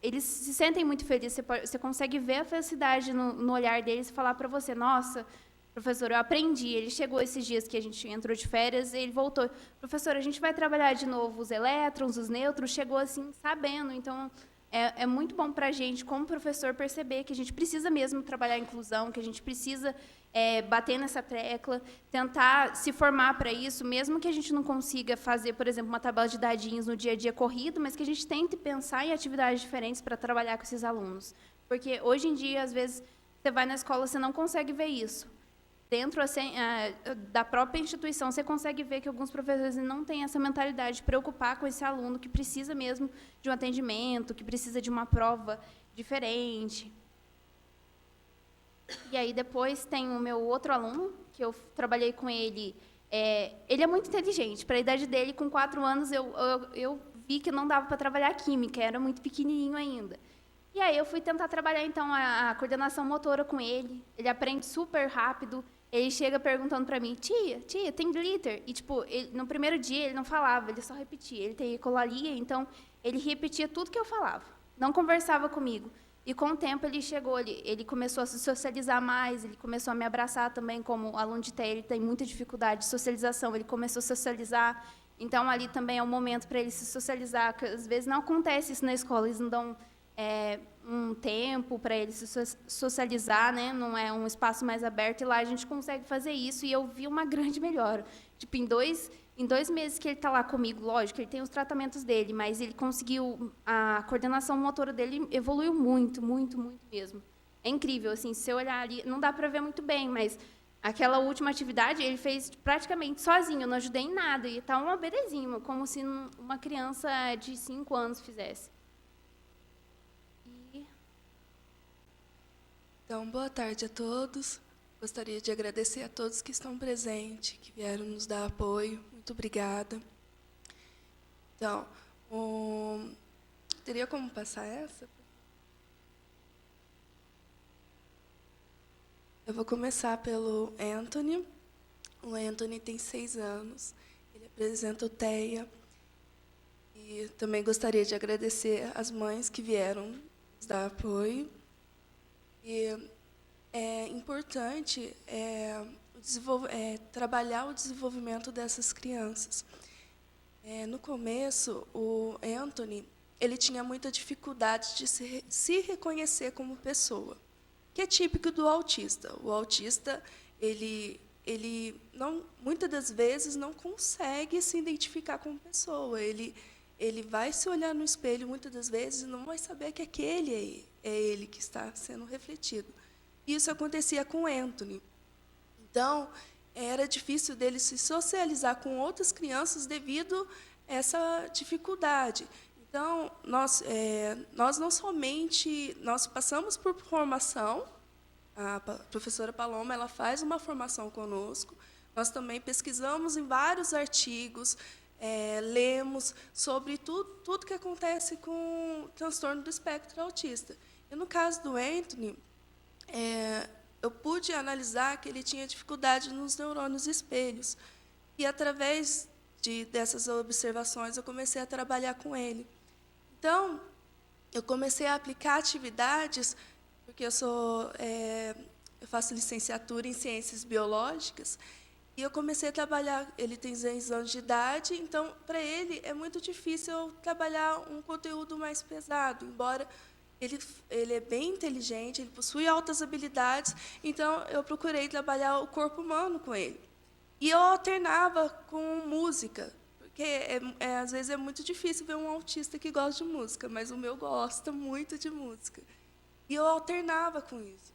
eles se sentem muito felizes. Você consegue ver a felicidade no olhar deles e falar para você: nossa, professor, eu aprendi. Ele chegou esses dias que a gente entrou de férias, e ele voltou: professor, a gente vai trabalhar de novo os elétrons, os nêutrons. Chegou assim, sabendo. Então, é muito bom para a gente, como professor, perceber que a gente precisa mesmo trabalhar a inclusão, que a gente precisa bater nessa tecla, tentar se formar para isso, mesmo que a gente não consiga fazer, por exemplo, uma tabela de dadinhos no dia a dia corrido, mas que a gente tente pensar em atividades diferentes para trabalhar com esses alunos. Porque hoje em dia, às vezes, você vai na escola, você não consegue ver isso. Dentro assim, da própria instituição, você consegue ver que alguns professores não têm essa mentalidade de preocupar com esse aluno que precisa mesmo de um atendimento, que precisa de uma prova diferente. E aí, depois, tem o meu outro aluno, que eu trabalhei com ele. Ele é muito inteligente. Para a idade dele, com 4 anos, eu vi que não dava para trabalhar química, era muito pequenininho ainda. E aí, eu fui tentar trabalhar, então, a coordenação motora com ele. Ele aprende super rápido. Ele chega perguntando para mim, tia, tem glitter? E, tipo, no primeiro dia ele não falava, ele só repetia. Ele tem ecolalia, então ele repetia tudo que eu falava. Não conversava comigo. E, com o tempo, ele chegou, ele começou a se socializar mais, ele começou a me abraçar também, como aluno de TI, ele tem muita dificuldade de socialização, ele começou a socializar. Então, ali também é um momento para ele se socializar, que às vezes não acontece isso na escola, eles não dão um tempo para ele se socializar, né? Não é um espaço mais aberto, e lá a gente consegue fazer isso, e eu vi uma grande melhora. Tipo, em dois meses que ele está lá comigo, lógico, ele tem os tratamentos dele, mas ele conseguiu, a coordenação motora dele evoluiu muito, muito, muito mesmo. É incrível, assim, se eu olhar ali, não dá para ver muito bem, mas aquela última atividade ele fez praticamente sozinho, eu não ajudei em nada, e está uma belezinha, como se uma criança de 5 anos fizesse. Então, boa tarde a todos. Gostaria de agradecer a todos que estão presentes, que vieram nos dar apoio. Muito obrigada. Então, teria como passar essa? Eu vou começar pelo Anthony. O Anthony tem 6 anos. Ele apresenta o TEA. E também gostaria de agradecer as mães que vieram nos dar apoio. E é importante trabalhar o desenvolvimento dessas crianças. No começo, o Anthony ele tinha muita dificuldade de se reconhecer como pessoa, que é típico do autista. O autista ele não, muitas das vezes não consegue se identificar como pessoa. Ele vai se olhar no espelho muitas das vezes e não vai saber que aquele é ele que está sendo refletido. Isso acontecia com o Anthony. Então, era difícil dele se socializar com outras crianças devido a essa dificuldade. Então, nós não somente nós passamos por formação, a professora Paloma ela faz uma formação conosco, nós também pesquisamos em vários artigos, lemos sobre tudo que acontece com o transtorno do espectro autista. E, no caso do Anthony, eu pude analisar que ele tinha dificuldade nos neurônios espelhos. E, através dessas observações, eu comecei a trabalhar com ele. Então, eu comecei a aplicar atividades, porque eu faço licenciatura em Ciências Biológicas, e eu comecei a trabalhar, ele tem 6 anos de idade, então, para ele, é muito difícil eu trabalhar um conteúdo mais pesado, embora ele é bem inteligente, ele possui altas habilidades, então eu procurei trabalhar o corpo humano com ele. E eu alternava com música, porque às vezes é muito difícil ver um autista que gosta de música, mas o meu gosta muito de música. E eu alternava com isso.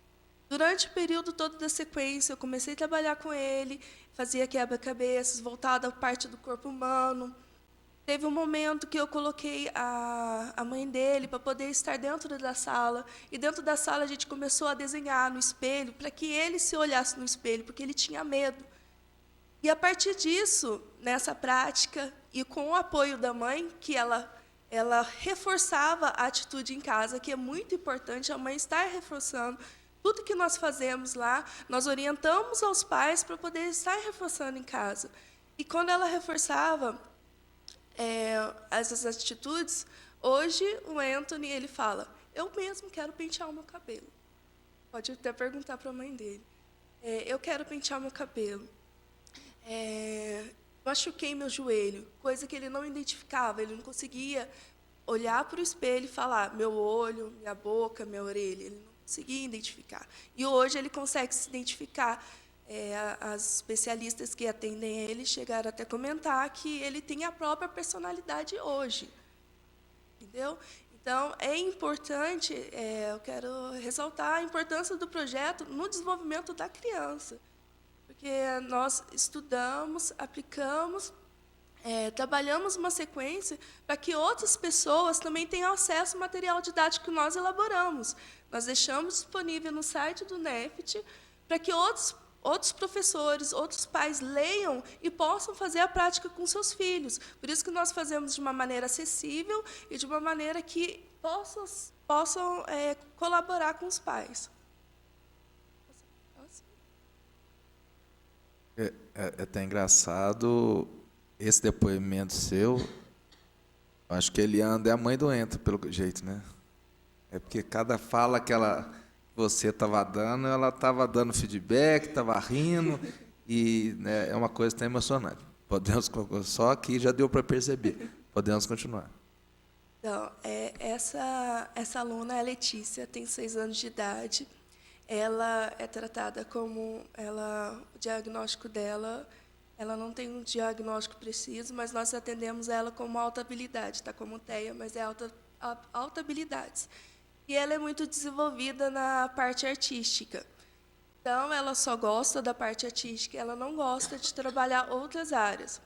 Durante o período todo da sequência, eu comecei a trabalhar com ele, fazia quebra-cabeças, voltada à parte do corpo humano. Teve um momento que eu coloquei a mãe dele para poder estar dentro da sala, e dentro da sala a gente começou a desenhar no espelho, para que ele se olhasse no espelho, porque ele tinha medo. E, a partir disso, nessa prática, e com o apoio da mãe, que ela reforçava a atitude em casa, que é muito importante, a mãe estar reforçando. Tudo que nós fazemos lá, nós orientamos aos pais para poder estar reforçando em casa. E, quando ela reforçava essas atitudes, hoje o Anthony ele fala, eu mesmo quero pentear o meu cabelo. Pode até perguntar para a mãe dele. Eu quero pentear o meu cabelo. Machuquei meu joelho, coisa que ele não identificava, ele não conseguia olhar para o espelho e falar meu olho, minha boca, minha orelha. Ele não conseguia identificar. E hoje ele consegue se identificar. As especialistas que atendem ele chegaram até a comentar que ele tem a própria personalidade hoje. Entendeu? Então, é importante, eu quero ressaltar a importância do projeto no desenvolvimento da criança. Porque nós estudamos, aplicamos, trabalhamos uma sequência para que outras pessoas também tenham acesso ao material didático que nós elaboramos. Nós deixamos disponível no site do NEFT para que outros professores, outros pais leiam e possam fazer a prática com seus filhos. Por isso que nós fazemos de uma maneira acessível e de uma maneira que possam colaborar com os pais. É até engraçado esse depoimento seu. Acho que Elianda é a mãe do Ento, pelo jeito, né? É porque cada fala que você estava dando, ela estava dando feedback, estava rindo, e né, é uma coisa até emocionante. Podemos, só aqui já deu para perceber. Podemos continuar. Então, essa aluna, a Letícia, tem 6 anos de idade. Ela é tratada como... o diagnóstico dela, ela não tem um diagnóstico preciso, mas nós atendemos ela como alta habilidade, tá? Como TEA, mas é alta habilidades. E ela é muito desenvolvida na parte artística. Então, ela só gosta da parte artística, ela não gosta de trabalhar outras áreas.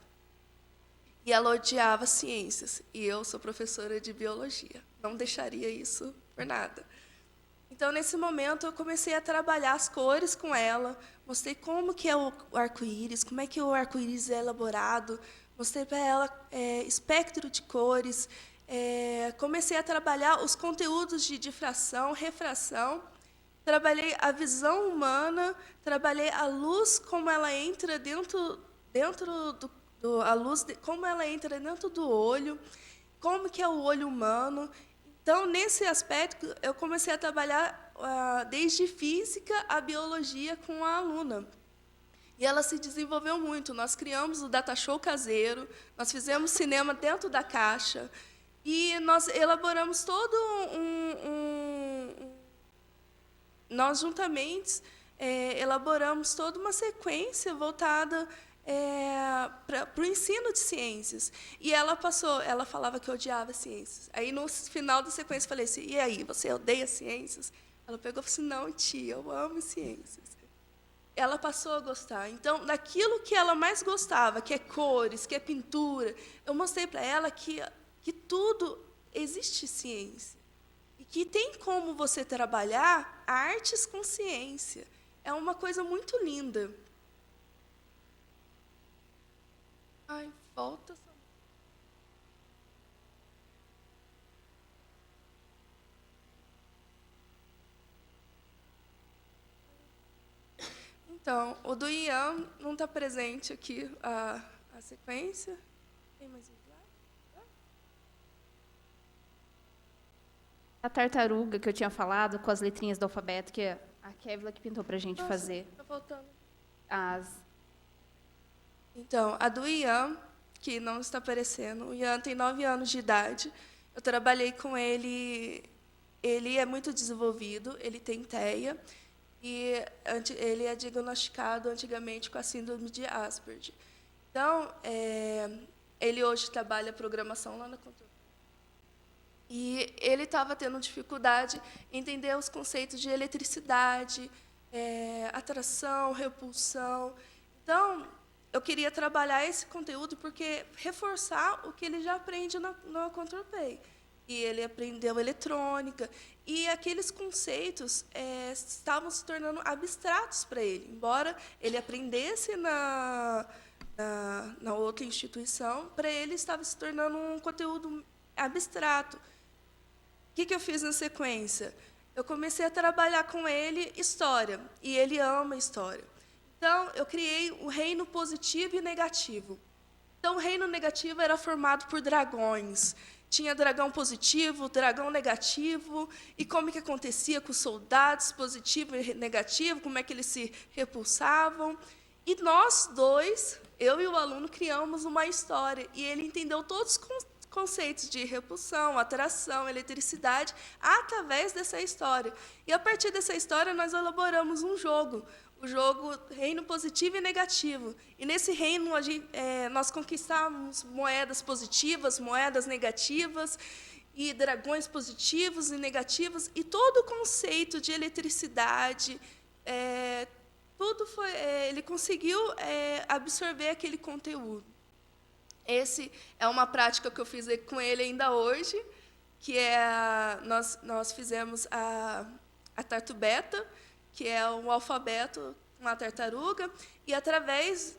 E ela odiava ciências, e eu sou professora de biologia. Não deixaria isso por nada. Então, nesse momento, eu comecei a trabalhar as cores com ela, mostrei como que é o arco-íris, como é que o arco-íris é elaborado, mostrei para ela espectro de cores, comecei a trabalhar os conteúdos de difração, refração, trabalhei a visão humana, trabalhei a luz, como ela entra como ela entra dentro do olho, como que é o olho humano. Então, nesse aspecto, eu comecei a trabalhar desde física a biologia com a aluna. E ela se desenvolveu muito. Nós criamos o data show caseiro, nós fizemos cinema dentro da caixa, e nós elaboramos todo nós juntamente elaboramos toda uma sequência voltada para o ensino de ciências. E ela falava que odiava ciências. Aí, no final da sequência, eu falei assim, e aí, você odeia ciências? Ela pegou e falou assim, não, tia, eu amo ciências. Ela passou a gostar. Então, daquilo que ela mais gostava, que é cores, que é pintura, eu mostrei para ela que tudo existe ciência. E que tem como você trabalhar artes com ciência. É uma coisa muito linda. Ai, volta. Então, o do Ian não está presente aqui a sequência. Tem mais um slide? A tartaruga que eu tinha falado, com as letrinhas do alfabeto, que a Kevla que pintou para a gente fazer. Está voltando. Então, a do Ian, que não está aparecendo, o Ian tem 9 anos de idade. Eu trabalhei com ele, ele é muito desenvolvido, ele tem TEA, e ele é diagnosticado antigamente com a síndrome de Asperger. Então, ele hoje trabalha programação lá na Control. E ele estava tendo dificuldade em entender os conceitos de eletricidade, atração, repulsão. Então, eu queria trabalhar esse conteúdo porque reforçar o que ele já aprende no Control Pay. E ele aprendeu eletrônica, e aqueles conceitos estavam se tornando abstratos para ele. Embora ele aprendesse na outra instituição, para ele estava se tornando um conteúdo abstrato. O que eu fiz na sequência? Eu comecei a trabalhar com ele história, e ele ama história. Então, eu criei o reino positivo e negativo. Então, o reino negativo era formado por dragões. Tinha dragão positivo, dragão negativo, e como que acontecia com os soldados, positivo e negativo, como é que eles se repulsavam. E nós dois, eu e o aluno, criamos uma história, e ele entendeu todos os conceitos de repulsão, atração, eletricidade, através dessa história. E, a partir dessa história, nós elaboramos um jogo, o jogo reino positivo e negativo. E, nesse reino, nós conquistamos moedas positivas, moedas negativas, e dragões positivos e negativos, e todo o conceito de eletricidade, ele conseguiu absorver aquele conteúdo. Esse é uma prática que eu fiz com ele ainda hoje, que nós fizemos a Tartu Beta, que é um alfabeto com a tartaruga, e, através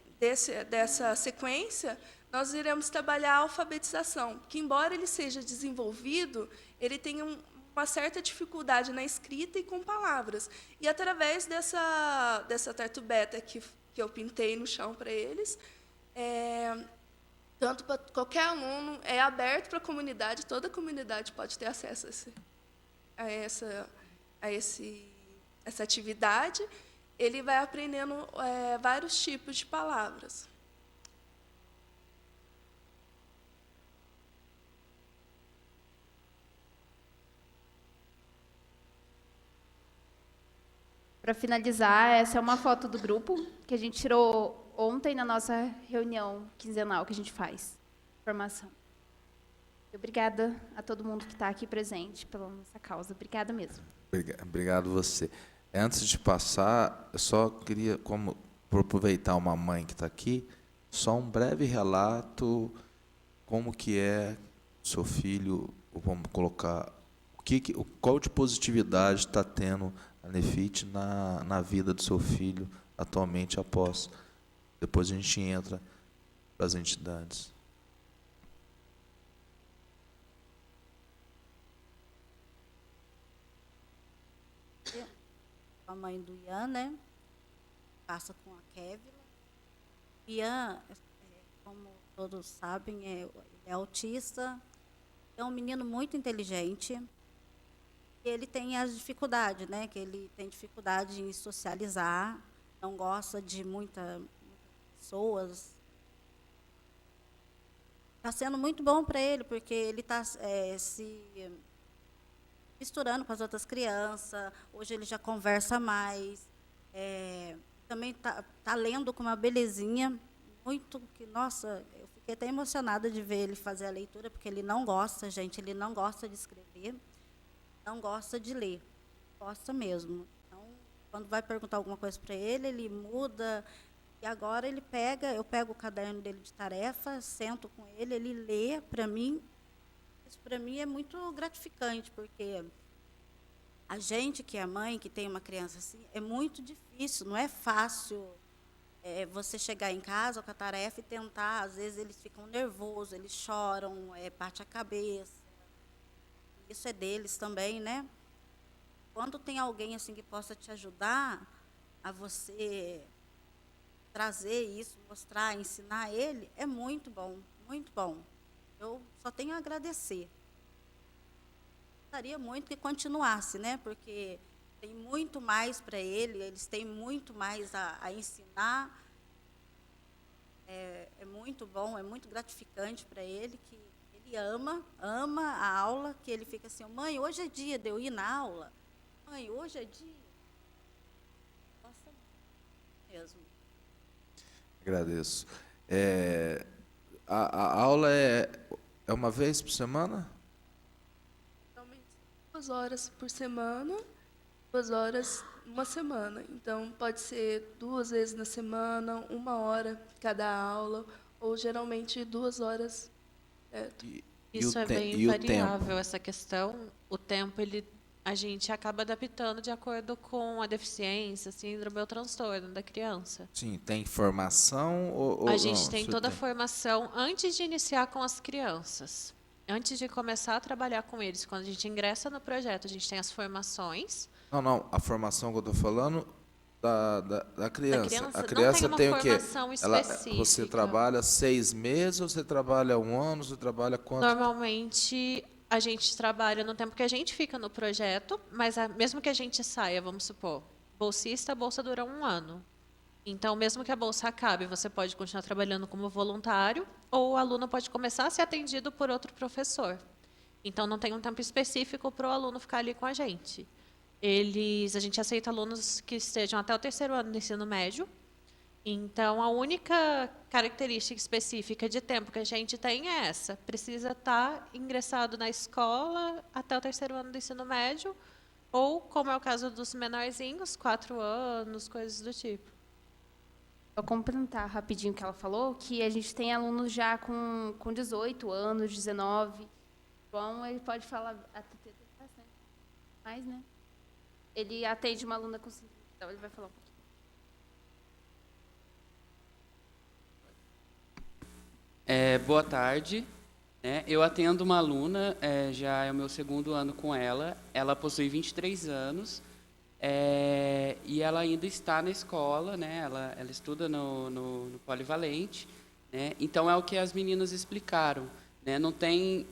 dessa sequência, nós iremos trabalhar a alfabetização, que, embora ele seja desenvolvido, ele tem uma certa dificuldade na escrita e com palavras. E, através dessa Tartu Beta que eu pintei no chão para eles, tanto para qualquer aluno, é aberto para a comunidade, toda a comunidade pode ter acesso a essa atividade. Ele vai aprendendo vários tipos de palavras. Para finalizar, essa é uma foto do grupo que a gente tirou ontem na nossa reunião quinzenal que a gente faz. Formação. Obrigada a todo mundo que está aqui presente pela nossa causa. Obrigada mesmo. Obrigado você. Antes de passar, eu só queria, por aproveitar uma mãe que está aqui, só um breve relato como que é seu filho, vamos colocar, qual de positividade está tendo a Nefit na vida do seu filho atualmente, após. Depois a gente entra para as entidades. A mãe do Ian, né? Passa com a Kevila. Ian, como todos sabem, ele é autista, é um menino muito inteligente. E ele tem as dificuldades, né? Que ele tem dificuldade em socializar, não gosta de muitas pessoas. Está sendo muito bom para ele, porque ele está se misturando com as outras crianças. Hoje ele já conversa mais. Também tá lendo com uma belezinha muito que, nossa, eu fiquei até emocionada de ver ele fazer a leitura, porque ele não gosta, gente, ele não gosta de escrever, não gosta de ler, gosta mesmo. Então, quando vai perguntar alguma coisa para ele, ele muda. E agora eu pego o caderno dele de tarefa, sento com ele, ele lê para mim. Isso para mim é muito gratificante, porque a gente que é mãe, que tem uma criança assim, é muito difícil, não é fácil você chegar em casa com a tarefa e tentar. Às vezes eles ficam nervosos, eles choram, bate a cabeça. Isso é deles também, né? Quando tem alguém assim que possa te ajudar a você trazer isso, mostrar, ensinar ele, é muito bom, muito bom. Eu só tenho a agradecer. Gostaria muito que continuasse, né? Porque tem muito mais para eles têm muito mais a ensinar. É muito bom, é muito gratificante para ele, que ele ama a aula, que ele fica assim: mãe, hoje é dia de eu ir na aula? Mãe, hoje é dia? Nossa, mesmo. Agradeço. A aula é uma vez por semana? 2 horas por semana, 2 horas uma semana. Então, pode ser 2 vezes na semana, 1 hora cada aula, ou geralmente 2 horas. Isso é bem variável, essa questão. O tempo, a gente acaba adaptando de acordo com a deficiência, síndrome ou transtorno da criança. Sim, tem formação? A gente tem toda a formação antes de iniciar com as crianças. Antes de começar a trabalhar com eles, quando a gente ingressa no projeto, a gente tem as formações. Não, a formação que eu estou falando da criança. A criança não tem uma o quê? formação específica. Você trabalha 6 meses, ou você trabalha 1 ano, você trabalha quanto? Normalmente, a gente trabalha no tempo que a gente fica no projeto, mas mesmo que a gente saia, vamos supor, bolsista, a bolsa dura 1 ano. Então, mesmo que a bolsa acabe, você pode continuar trabalhando como voluntário ou o aluno pode começar a ser atendido por outro professor. Então, não tem um tempo específico para o aluno ficar ali com a gente. A gente aceita alunos que estejam até o 3º ano do ensino médio. Então, a única característica específica de tempo que a gente tem é essa. Precisa estar ingressado na escola até o 3º ano do ensino médio, ou, como é o caso dos menorzinhos, 4 anos, coisas do tipo. Vou complementar rapidinho o que ela falou, que a gente tem alunos já com 18 anos, 19. João, ele pode falar até bastante mais, né? Ele atende uma aluna com 5 anos, então ele vai falar um pouquinho. Boa tarde. Eu atendo uma aluna, já é o meu 2º ano com ela. Ela possui 23 anos e ela ainda está na escola, né? Ela estuda no Polivalente, né? Então, é o que as meninas explicaram, né? Não tem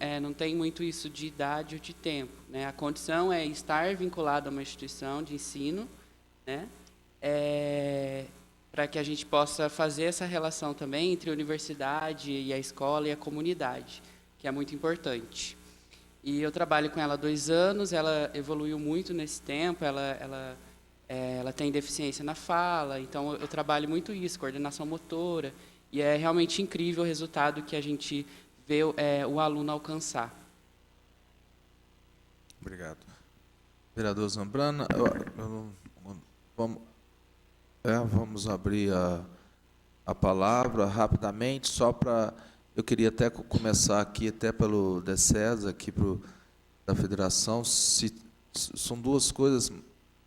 muito isso de idade ou de tempo, né? A condição é estar vinculado a uma instituição de ensino, né? Para que a gente possa fazer essa relação também entre a universidade e a escola e a comunidade, que é muito importante. E eu trabalho com ela há 2 anos, ela evoluiu muito nesse tempo, ela tem deficiência na fala, então eu trabalho muito isso, coordenação motora, e é realmente incrível o resultado que a gente vê o aluno alcançar. Obrigado. Vereador Zambrana, vamos abrir a palavra rapidamente, só para... Eu queria até começar aqui, até pelo DECES, aqui da Federação, são 2 coisas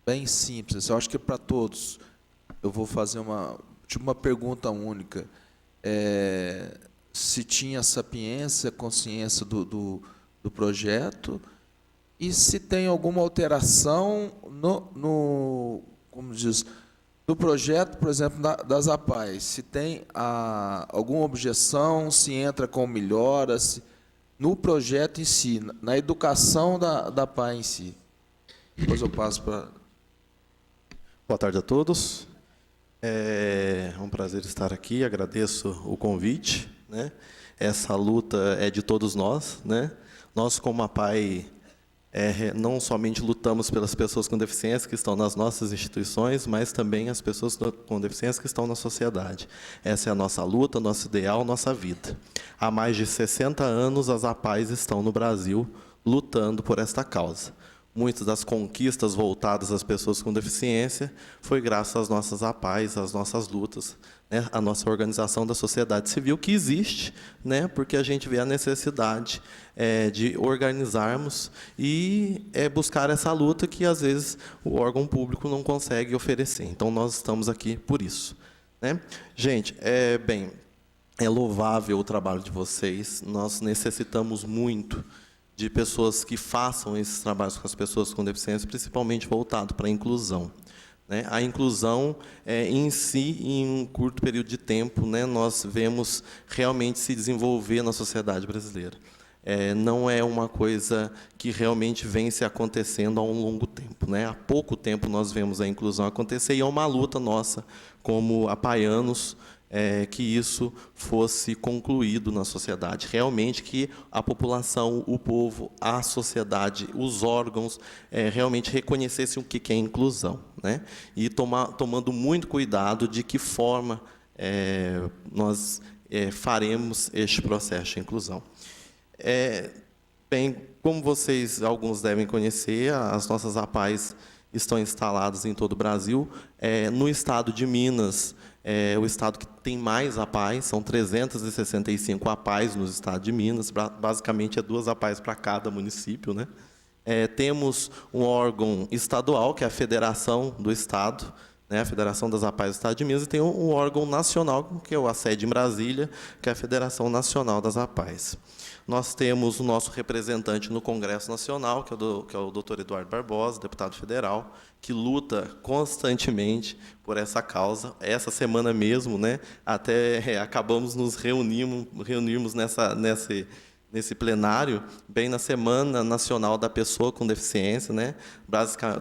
bem simples, eu acho que para todos. Eu vou fazer uma pergunta única. Se tinha sapiência, consciência do projeto, e se tem alguma alteração como diz, do projeto, por exemplo, das APAES, se tem alguma objeção, se entra com melhoras no projeto em si, na educação da APAE em si. Depois eu passo para... Boa tarde a todos. É um prazer estar aqui, agradeço o convite, né? Essa luta é de todos nós, né? Nós, como APAE, não somente lutamos pelas pessoas com deficiência que estão nas nossas instituições, mas também as pessoas com deficiência que estão na sociedade. Essa é a nossa luta, nosso ideal, nossa vida. Há mais de 60 anos, as APAES estão no Brasil lutando por esta causa. Muitas das conquistas voltadas às pessoas com deficiência foi graças às nossas APAES, às nossas lutas, né, a nossa organização da sociedade civil, que existe, né, porque a gente vê a necessidade de organizarmos e buscar essa luta que, às vezes, o órgão público não consegue oferecer. Então, nós estamos aqui por isso, né? Gente, é louvável o trabalho de vocês, nós necessitamos muito de pessoas que façam esses trabalhos com as pessoas com deficiência, principalmente voltado para a inclusão, né? A inclusão, em si, em um curto período de tempo, né, nós vemos realmente se desenvolver na sociedade brasileira. Não é uma coisa que realmente vem se acontecendo há um longo tempo, né? Há pouco tempo nós vemos a inclusão acontecer, e é uma luta nossa, como apaianos, que isso fosse concluído na sociedade. Realmente que a população, o povo, a sociedade, os órgãos, realmente reconhecessem o que é inclusão, né? E tomando muito cuidado de que forma nós faremos este processo de inclusão. Bem, como vocês, alguns devem conhecer, as nossas APAES estão instaladas em todo o Brasil. No estado de Minas, o estado que tem mais APAES, são 365 APAES no estado de Minas, basicamente 2 APAES para cada município, né? Temos um órgão estadual, que é a Federação do Estado, né, a Federação das APAES do Estado de Minas, e tem um órgão nacional, que é a sede em Brasília, que é a Federação Nacional das APAES. Nós temos o nosso representante no Congresso Nacional, que é o doutor Eduardo Barbosa, deputado federal, que luta constantemente por essa causa. Essa semana mesmo, né, até acabamos nos reunirmos nesse plenário, bem na Semana Nacional da Pessoa com Deficiência, né?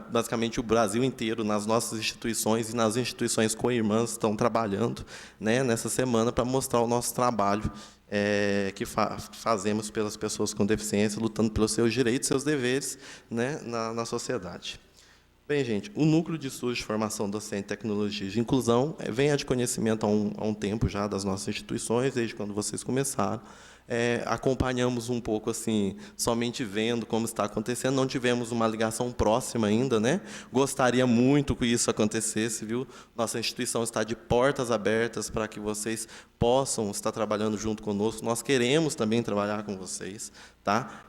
Basicamente o Brasil inteiro, nas nossas instituições e nas instituições co-irmãs, estão trabalhando, né, nessa semana para mostrar o nosso trabalho que fazemos pelas pessoas com deficiência, lutando pelos seus direitos e seus deveres, né, na sociedade. Bem, gente, o Núcleo de Estudos de Formação Docente, Tecnologia de Inclusão vem de conhecimento há um tempo já das nossas instituições, desde quando vocês começaram. Acompanhamos um pouco, assim, somente vendo como está acontecendo, não tivemos uma ligação próxima ainda, né? Gostaria muito que isso acontecesse, viu? Nossa instituição está de portas abertas para que vocês possam estar trabalhando junto conosco. Nós queremos também trabalhar com vocês, tá?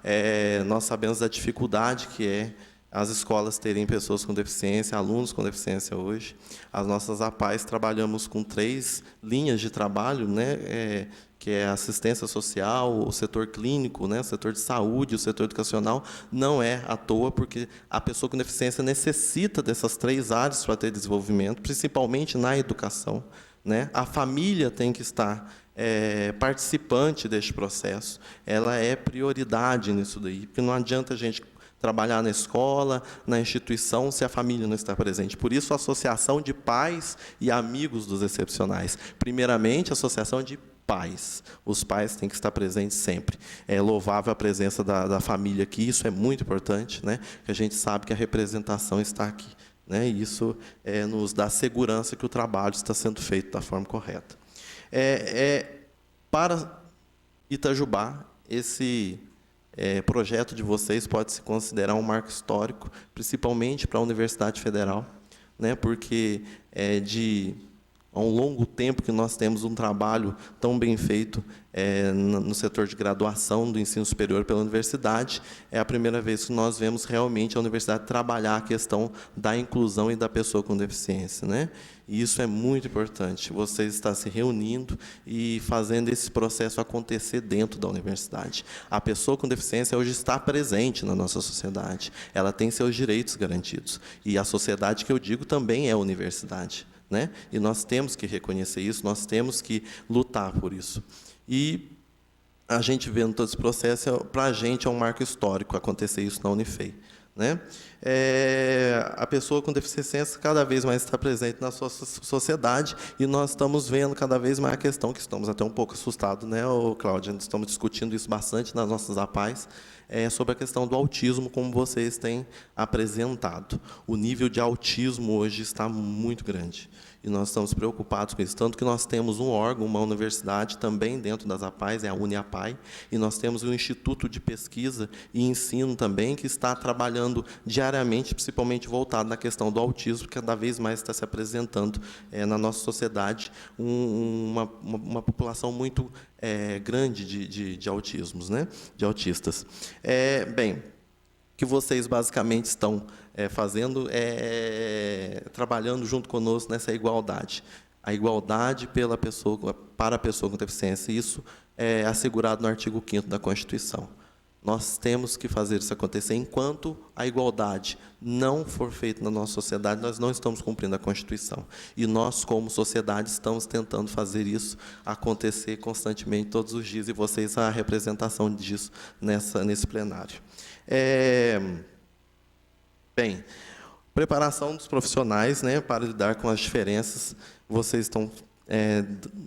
Nós sabemos da dificuldade que é as escolas terem pessoas com deficiência, alunos com deficiência hoje. As nossas APAES trabalhamos com 3 linhas de trabalho, né? Que é a assistência social, o setor clínico, né? O setor de saúde, o setor educacional. Não é à toa, porque a pessoa com deficiência necessita dessas 3 áreas para ter desenvolvimento, principalmente na educação, né? A família tem que estar participante deste processo. Ela é prioridade nisso daí, porque não adianta a gente trabalhar na escola, na instituição, se a família não está presente. Por isso, a Associação de Pais e Amigos dos Excepcionais. Primeiramente, a Associação de Pais. Os pais têm que estar presentes sempre. É louvável a presença da família aqui, isso é muito importante, né? Que a gente sabe que a representação está aqui, né? E isso nos dá segurança que o trabalho está sendo feito da forma correta. Para Itajubá, esse projeto de vocês pode se considerar um marco histórico, principalmente para a Universidade Federal, né? Porque há um longo tempo que nós temos um trabalho tão bem feito no setor de graduação do ensino superior pela universidade. É a primeira vez que nós vemos realmente a universidade trabalhar a questão da inclusão e da pessoa com deficiência, né? E isso é muito importante. Vocês estão se reunindo e fazendo esse processo acontecer dentro da universidade. A pessoa com deficiência hoje está presente na nossa sociedade. Ela tem seus direitos garantidos. E a sociedade que eu digo também é a universidade, né? E nós temos que reconhecer isso, nós temos que lutar por isso. E a gente vendo todo esse processo, para a gente é um marco histórico acontecer isso na Unifei, né? A pessoa com deficiência cada vez mais está presente na sua sociedade e nós estamos vendo cada vez mais a questão, que estamos até um pouco assustados, né, Cláudia? Estamos discutindo isso bastante nas nossas APAES, sobre a questão do autismo, como vocês têm apresentado. O nível de autismo hoje está muito grande. E nós estamos preocupados com isso, tanto que nós temos um órgão, uma universidade também dentro das APAES, é a UniAPAE, e nós temos um instituto de pesquisa e ensino também, que está trabalhando diariamente, principalmente voltado na questão do autismo, que cada vez mais está se apresentando na nossa sociedade, uma população muito grande de autismos, né? De autistas. Bem, o que vocês basicamente estão fazendo trabalhando junto conosco nessa igualdade. A igualdade para a pessoa com deficiência. Isso é assegurado no artigo 5º da Constituição. Nós temos que fazer isso acontecer. Enquanto a igualdade não for feita na nossa sociedade, nós não estamos cumprindo a Constituição. E nós, como sociedade, estamos tentando fazer isso acontecer constantemente, todos os dias, e vocês a representação disso nesse plenário. Bem, preparação dos profissionais, né, para lidar com as diferenças. Vocês estão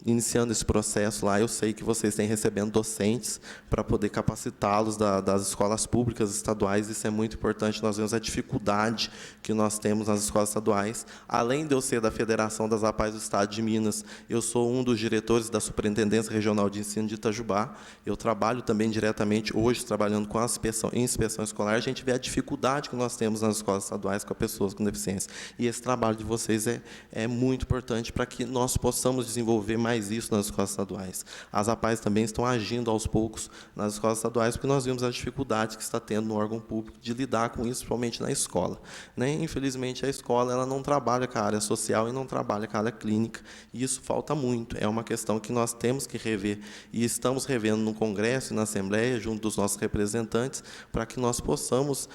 iniciando esse processo lá. Eu sei que vocês têm recebendo docentes para poder capacitá-los das escolas públicas estaduais. Isso é muito importante. Nós vemos a dificuldade que nós temos nas escolas estaduais. Além de eu ser da Federação das APAES do Estado de Minas, eu sou um dos diretores da Superintendência Regional de Ensino de Itajubá. Eu trabalho também diretamente, hoje, trabalhando com a inspeção escolar. A gente vê a dificuldade que nós temos nas escolas estaduais com as pessoas com deficiência. E esse trabalho de vocês é muito importante para que nós possamos desenvolver mais isso nas escolas estaduais. As APAES também estão agindo aos poucos nas escolas estaduais, porque nós vimos as dificuldades que está tendo no órgão público de lidar com isso, principalmente na escola, né? Infelizmente, a escola ela não trabalha com a área social e não trabalha com a área clínica, e isso falta muito. É uma questão que nós temos que rever, e estamos revendo no Congresso e na Assembleia, junto dos nossos representantes, para que nós possamos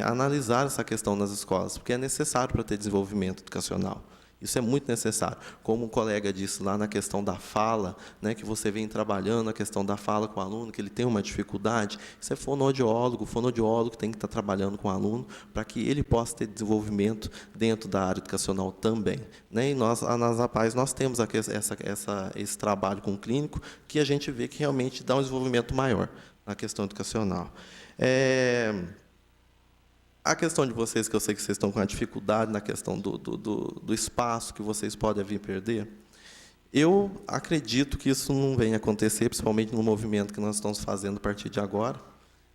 analisar essa questão nas escolas, porque é necessário para ter desenvolvimento educacional. Isso é muito necessário. Como o colega disse lá na questão da fala, né, que você vem trabalhando a questão da fala com o aluno, que ele tem uma dificuldade, isso é fonoaudiólogo. O fonoaudiólogo tem que estar trabalhando com o aluno para que ele possa ter desenvolvimento dentro da área educacional também, né? E nós, nas APAES, nós temos esse trabalho com o clínico, que a gente vê que realmente dá um desenvolvimento maior na questão educacional. A questão de vocês, que eu sei que vocês estão com a dificuldade na questão do espaço que vocês podem vir perder, eu acredito que isso não venha acontecer, principalmente no movimento que nós estamos fazendo a partir de agora.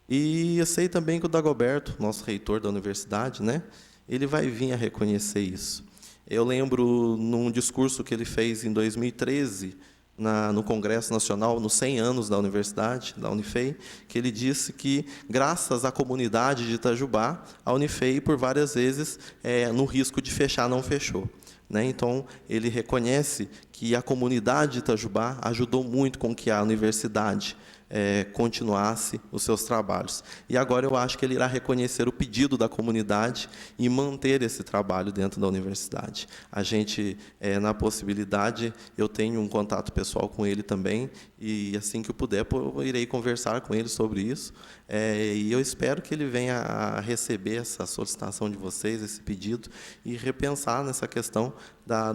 E eu sei também que o Dagoberto, nosso reitor da universidade, né, ele vai vir a reconhecer isso. Eu lembro, num discurso que ele fez em 2013, no Congresso Nacional, nos 100 anos da universidade, da Unifei, que ele disse que, graças à comunidade de Itajubá, a Unifei, por várias vezes, no risco de fechar, não fechou, né? Então, ele reconhece que a comunidade de Itajubá ajudou muito com que a universidade continuasse os seus trabalhos. E agora eu acho que ele irá reconhecer o pedido da comunidade e manter esse trabalho dentro da universidade. A gente, na possibilidade, eu tenho um contato pessoal com ele também, e assim que eu puder, eu irei conversar com ele sobre isso, e eu espero que ele venha a receber essa solicitação de vocês, esse pedido, e repensar nessa questão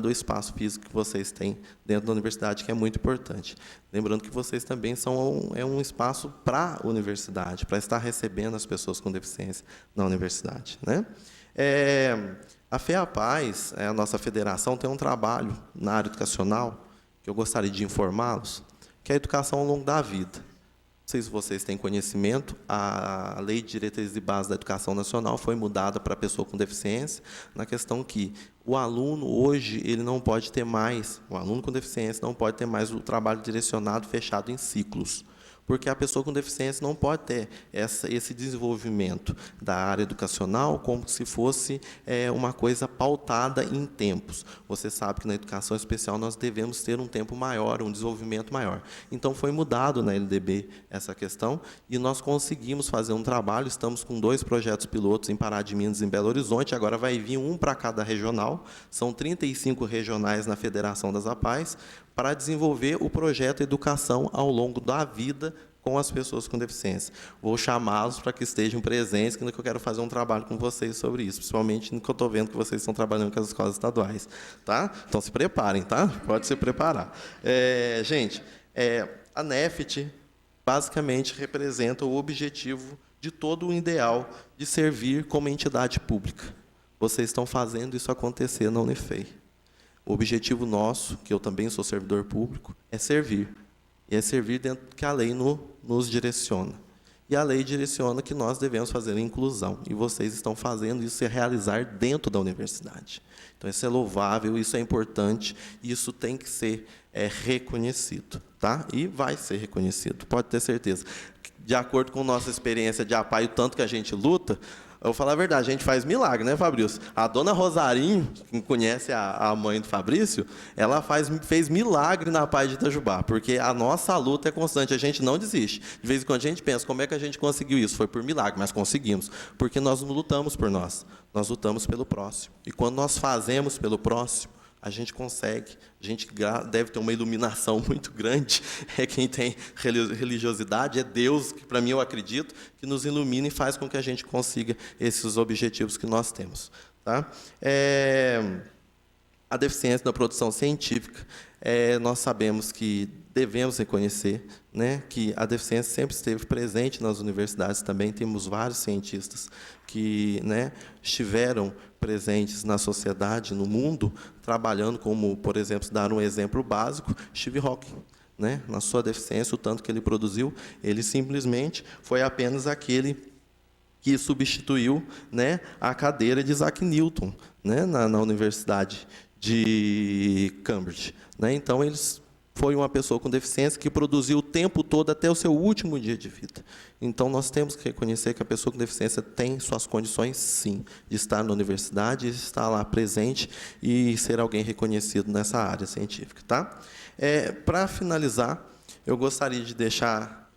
do espaço físico que vocês têm dentro da universidade, que é muito importante. Lembrando que vocês também são um espaço para a universidade, para estar recebendo as pessoas com deficiência na universidade, né? A FEAPAES, a nossa federação, tem um trabalho na área educacional, que eu gostaria de informá-los, que é a educação ao longo da vida. Não sei se vocês têm conhecimento, a Lei de Diretrizes e Bases da Educação Nacional foi mudada para a pessoa com deficiência, na questão que o aluno, hoje, ele não pode ter mais, o aluno com deficiência não pode ter mais o trabalho direcionado, fechado em ciclos, porque a pessoa com deficiência não pode ter esse desenvolvimento da área educacional como se fosse uma coisa pautada em tempos. Você sabe que na educação especial nós devemos ter um tempo maior, um desenvolvimento maior. Então, foi mudado na LDB essa questão, e nós conseguimos fazer um trabalho, estamos com 2 projetos pilotos em Pará de Minas e em Belo Horizonte, agora vai vir um para cada regional, são 35 regionais na Federação das APAES, para desenvolver o projeto Educação ao longo da vida com as pessoas com deficiência. Vou chamá-los para que estejam presentes, que eu quero fazer um trabalho com vocês sobre isso, principalmente no que eu estou vendo que vocês estão trabalhando com as escolas estaduais. Tá? Então, se preparem, tá? Pode se preparar. Gente, a NEFT, basicamente, representa o objetivo de todo o ideal de servir como entidade pública. Vocês estão fazendo isso acontecer na Unifei. O objetivo nosso, que eu também sou servidor público, é servir. E é servir dentro do que a lei nos direciona. E a lei direciona que nós devemos fazer a inclusão. E vocês estão fazendo isso e realizar dentro da universidade. Então, isso é louvável, isso é importante, e isso tem que ser reconhecido. Tá? E vai ser reconhecido, pode ter certeza. De acordo com nossa experiência de APAE, o tanto que a gente luta, eu vou falar a verdade, a gente faz milagre, né, Fabrício? A dona Rosarinho, que conhece a mãe do Fabrício, ela fez milagre na APAE de Itajubá, porque a nossa luta é constante, a gente não desiste. De vez em quando a gente pensa, como é que a gente conseguiu isso? Foi por milagre, mas conseguimos. Porque nós não lutamos por nós lutamos pelo próximo. E quando nós fazemos pelo próximo, a gente consegue, a gente deve ter uma iluminação muito grande, quem tem religiosidade, é Deus, que para mim eu acredito, que nos ilumina e faz com que a gente consiga esses objetivos que nós temos. Tá? A deficiência na produção científica, nós sabemos que devemos reconhecer, né, que a deficiência sempre esteve presente nas universidades também, temos vários cientistas que, né, estiveram presentes na sociedade, no mundo, trabalhando como, por exemplo, dar um exemplo básico, Steve Hawking, né, na sua deficiência, o tanto que ele produziu, ele simplesmente foi apenas aquele que substituiu, né, a cadeira de Isaac Newton, né, na Universidade de Cambridge. Né? Então, foi uma pessoa com deficiência que produziu o tempo todo até o seu último dia de vida. Então, nós temos que reconhecer que a pessoa com deficiência tem suas condições, sim, de estar na universidade, de estar lá presente e ser alguém reconhecido nessa área científica. Tá? Para finalizar, eu gostaria de deixar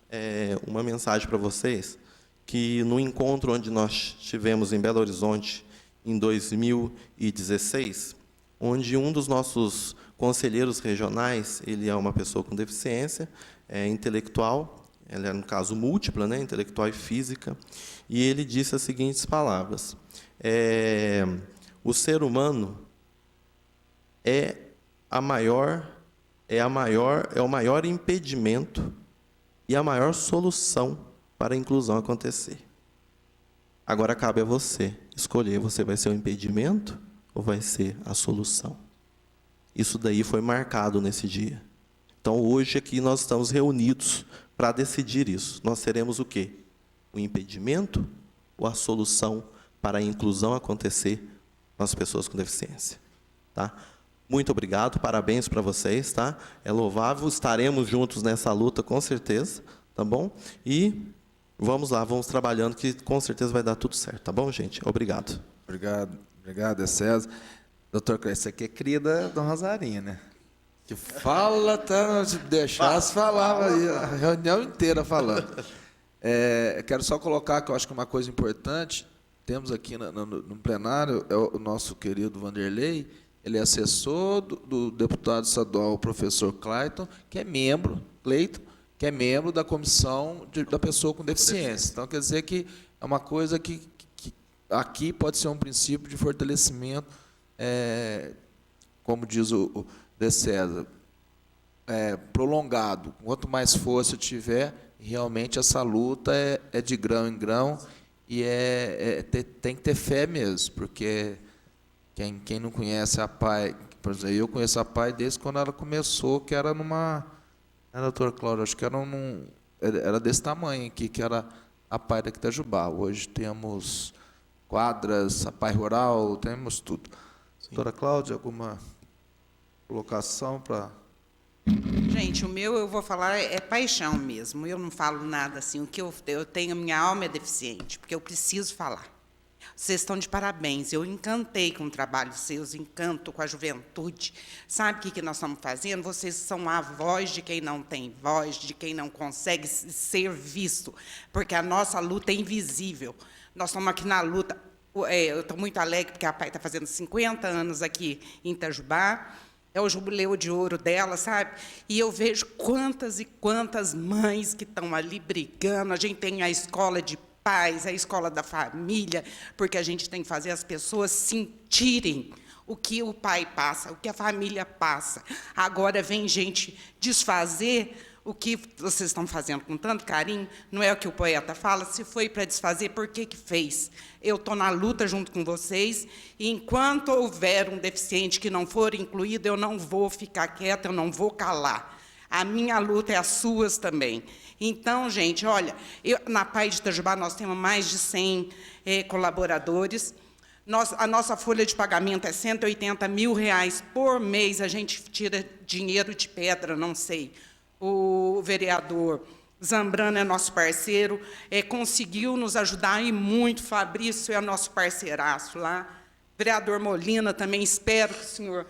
uma mensagem para vocês, que no encontro onde nós tivemos em Belo Horizonte, em 2016, onde um dos nossos conselheiros regionais, ele é uma pessoa com deficiência intelectual, ela é, no caso, múltipla, né, intelectual e física, e ele disse as seguintes palavras: o ser humano é o maior impedimento e a maior solução para a inclusão acontecer. Agora cabe a você escolher, você vai ser o impedimento ou vai ser a solução? Isso daí foi marcado nesse dia. Então, hoje aqui nós estamos reunidos para decidir isso. Nós seremos o quê? O impedimento ou a solução para a inclusão acontecer nas pessoas com deficiência? Tá? Muito obrigado, parabéns para vocês, tá? É louvável, estaremos juntos nessa luta, com certeza, tá bom? E vamos lá, vamos trabalhando, que com certeza vai dar tudo certo, tá bom, gente? Obrigado. Obrigado, é César. Doutor Clécio, isso aqui é cria da Dona Rosarinha, né? Que fala, tá, se deixasse, falava aí, a reunião inteira falando. Quero só colocar que eu acho que uma coisa importante, temos aqui no plenário, é o nosso querido Vanderlei, ele é assessor do deputado estadual, professor Clayton, que é membro, Cleiton, que é membro da comissão da pessoa com deficiência. Então, quer dizer que é uma coisa que aqui pode ser um princípio de fortalecimento, como diz o de César, prolongado. Quanto mais força tiver, realmente essa luta é de grão em grão e tem que ter fé mesmo, porque quem não conhece a PAI, por exemplo, eu conheço a PAI desde quando ela começou, que era doutor Cláudio, acho que era desse tamanho aqui, que era a PAI daqui de Itajubá. Hoje temos quadras, a PAI rural, temos tudo. Sim. Doutora Cláudia, alguma colocação para... Gente, o meu, eu vou falar, é paixão mesmo. Eu não falo nada assim. O que eu tenho, minha alma é deficiente, porque eu preciso falar. Vocês estão de parabéns. Eu encantei com o trabalho de vocês, encanto com a juventude. Sabe o que nós estamos fazendo? Vocês são a voz de quem não tem voz, de quem não consegue ser visto, porque a nossa luta é invisível. Nós estamos aqui na luta. Eu estou muito alegre, porque a PAI está fazendo 50 anos aqui em Itajubá. É o jubileu de ouro dela, sabe? E eu vejo quantas e quantas mães que estão ali brigando. A gente tem a escola de paz, a escola da família, porque a gente tem que fazer as pessoas sentirem o que o pai passa, o que a família passa. Agora vem gente desfazer o que vocês estão fazendo com tanto carinho. Não é o que o poeta fala? Se foi para desfazer, por que fez? Eu estou na luta junto com vocês, e enquanto houver um deficiente que não for incluído, eu não vou ficar quieta, eu não vou calar. A minha luta é as suas também. Então, gente, olha, na PAI de Itajubá nós temos mais de 100 colaboradores. A nossa folha de pagamento é R$180 mil por mês. A gente tira dinheiro de pedra, não sei. O vereador Zambrano é nosso parceiro, conseguiu nos ajudar e muito. Fabrício é nosso parceiraço lá. Vereador Molina também, espero que o senhor,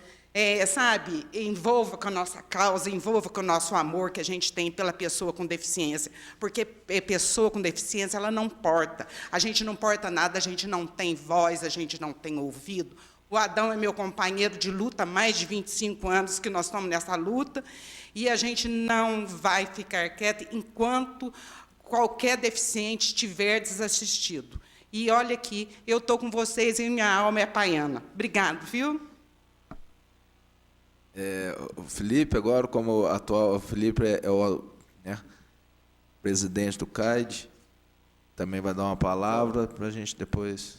sabe, envolva com a nossa causa, envolva com o nosso amor que a gente tem pela pessoa com deficiência. Porque pessoa com deficiência, ela não porta. A gente não porta nada, a gente não tem voz, a gente não tem ouvido. O Adão é meu companheiro de luta há mais de 25 anos que nós estamos nessa luta, e a gente não vai ficar quieto enquanto qualquer deficiente estiver desassistido. E olha aqui, eu estou com vocês e minha alma é paiana. Obrigado, viu? O Felipe, agora, como atual, o Felipe é o presidente do CAID, também vai dar uma palavra para a gente depois.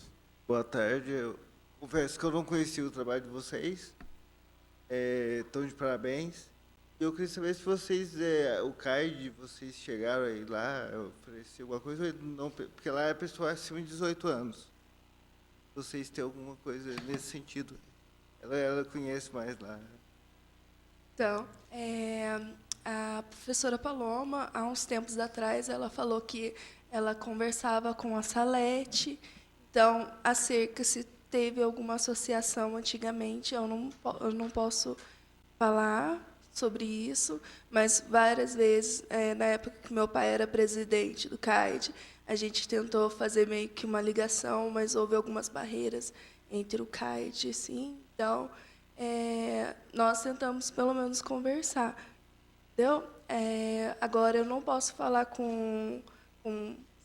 Boa tarde. Eu confesso que eu não conheci o trabalho de vocês. Estão de parabéns. Eu queria saber se vocês, o CAID, vocês chegaram aí lá, oferecer alguma coisa, não, porque lá é pessoa acima de 18 anos. Vocês têm alguma coisa nesse sentido? Ela conhece mais lá. Então, a professora Paloma, há uns tempos atrás, ela falou que ela conversava com a Salete. Então, acerca se teve alguma associação antigamente, eu não posso falar sobre isso, mas várias vezes, na época que meu pai era presidente do CAID, a gente tentou fazer meio que uma ligação, mas houve algumas barreiras entre o CAID, sim. Então, nós tentamos pelo menos conversar, entendeu? Agora, eu não posso falar com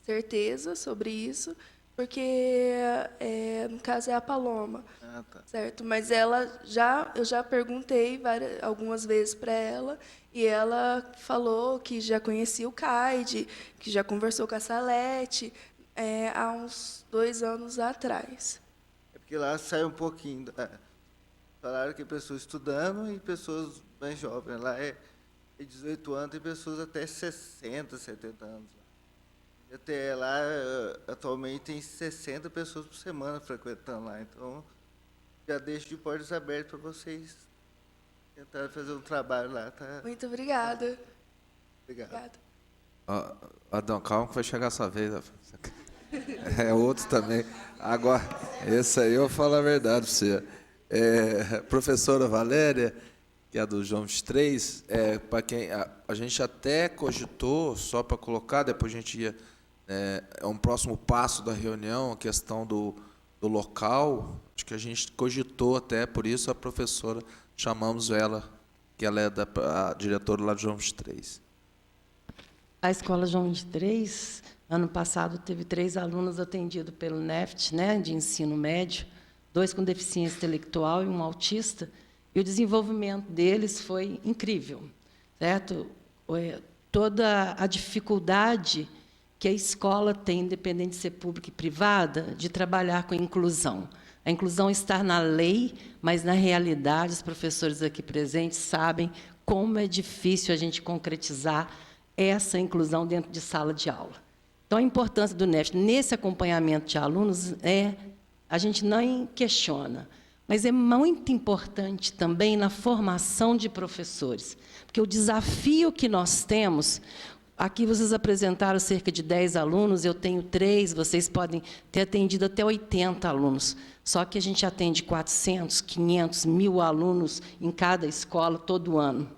certeza sobre isso, porque, no caso, é a Paloma, Tá. certo? Mas eu já perguntei algumas vezes para ela, e ela falou que já conhecia o CAID, que já conversou com a Salete, há uns 2 anos atrás. É porque lá sai um pouquinho. Falaram que pessoas estudando e pessoas mais jovens. Lá é 18 anos, tem pessoas até 60, 70 anos. E até lá, atualmente, tem 60 pessoas por semana frequentando lá. Então, já deixo de portas abertas para vocês tentarem fazer um trabalho lá. Tá? Muito obrigada. Obrigado. Adão, calma que vai chegar a sua vez. É outro também. Agora, esse aí eu falo a verdade para você. Professora Valéria, que é a do João 23, para quem a gente até cogitou, só para colocar, depois a gente ia, é um próximo passo da reunião, a questão do local, acho que a gente cogitou até, por isso a professora, chamamos ela, que ela é a diretora lá do João 23. A Escola João 23, ano passado, teve 3 alunos atendidos pelo NEFT, né, de ensino médio, 2 com deficiência intelectual e um autista, e o desenvolvimento deles foi incrível, certo? Toda a dificuldade que a escola tem, independente de ser pública e privada, de trabalhar com a inclusão. A inclusão está na lei, mas, na realidade, os professores aqui presentes sabem como é difícil a gente concretizar essa inclusão dentro de sala de aula. Então, a importância do NEFT nesse acompanhamento de alunos a gente não questiona, mas é muito importante também na formação de professores, porque o desafio que nós temos, aqui vocês apresentaram cerca de 10 alunos, eu tenho 3, vocês podem ter atendido até 80 alunos, só que a gente atende 400, 500, 1.000 alunos em cada escola todo ano.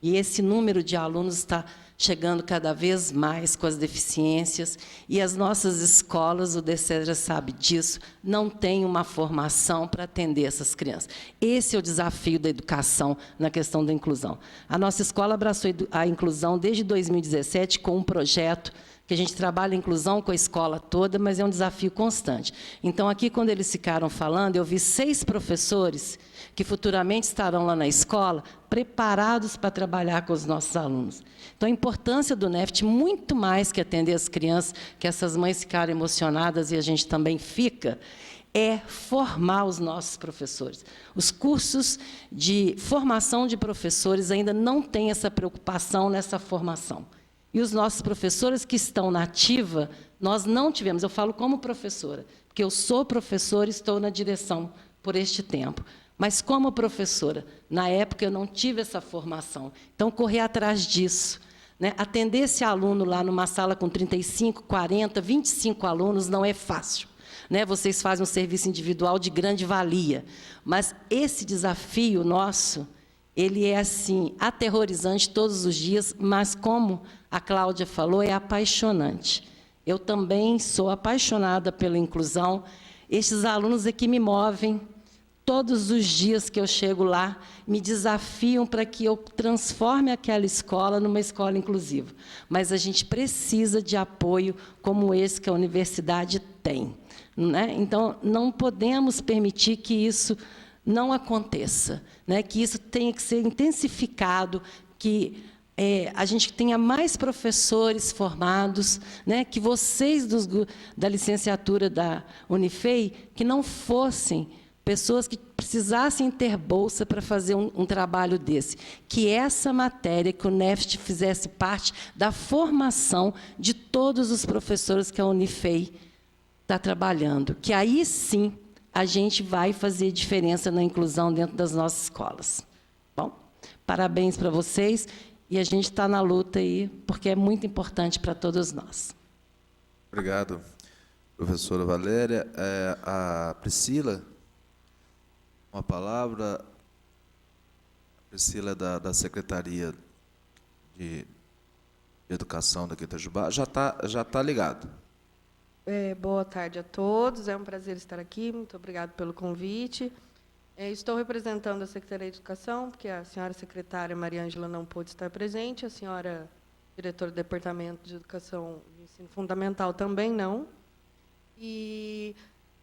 E esse número de alunos está chegando cada vez mais com as deficiências, e as nossas escolas, o DCE já sabe disso, não têm uma formação para atender essas crianças. Esse é o desafio da educação na questão da inclusão. A nossa escola abraçou a inclusão desde 2017 com um projeto que a gente trabalha a inclusão com a escola toda, mas é um desafio constante. Então, aqui, quando eles ficaram falando, eu vi 6 professores que futuramente estarão lá na escola, preparados para trabalhar com os nossos alunos. Então, a importância do NEFT, muito mais que atender as crianças, que essas mães ficaram emocionadas e a gente também fica, é formar os nossos professores. Os cursos de formação de professores ainda não têm essa preocupação nessa formação. E os nossos professores que estão na ativa, nós não tivemos, eu falo como professora, porque eu sou professora e estou na direção por este tempo. Mas, como professora, na época eu não tive essa formação. Então, correr atrás disso, né? Atender esse aluno lá numa sala com 35, 40, 25 alunos não é fácil, né? Vocês fazem um serviço individual de grande valia. Mas esse desafio nosso, ele é, assim, aterrorizante todos os dias, mas, como a Cláudia falou, é apaixonante. Eu também sou apaixonada pela inclusão. Estes alunos é que me movem. Todos os dias que eu chego lá, me desafiam para que eu transforme aquela escola numa escola inclusiva. Mas a gente precisa de apoio como esse que a universidade tem, né? Então, não podemos permitir que isso não aconteça, né? Que isso tenha que ser intensificado, que a gente tenha mais professores formados, né? Que vocês da licenciatura da Unifei, que não fossem pessoas que precisassem ter bolsa para fazer um trabalho desse. Que essa matéria, que o NEFT fizesse parte da formação de todos os professores que a Unifei está trabalhando. Que aí, sim, a gente vai fazer diferença na inclusão dentro das nossas escolas. Bom, parabéns para vocês, e a gente está na luta aí, porque é muito importante para todos nós. Obrigado, professora Valéria. A Priscila... Uma palavra, a Priscila da Secretaria de Educação daqui de Itajubá, já tá ligado. Boa tarde a todos, é um prazer estar aqui, muito obrigado pelo convite. Estou representando a Secretaria de Educação, porque a senhora secretária Maria Ângela não pôde estar presente, a senhora diretora do Departamento de Educação e Ensino Fundamental também não. E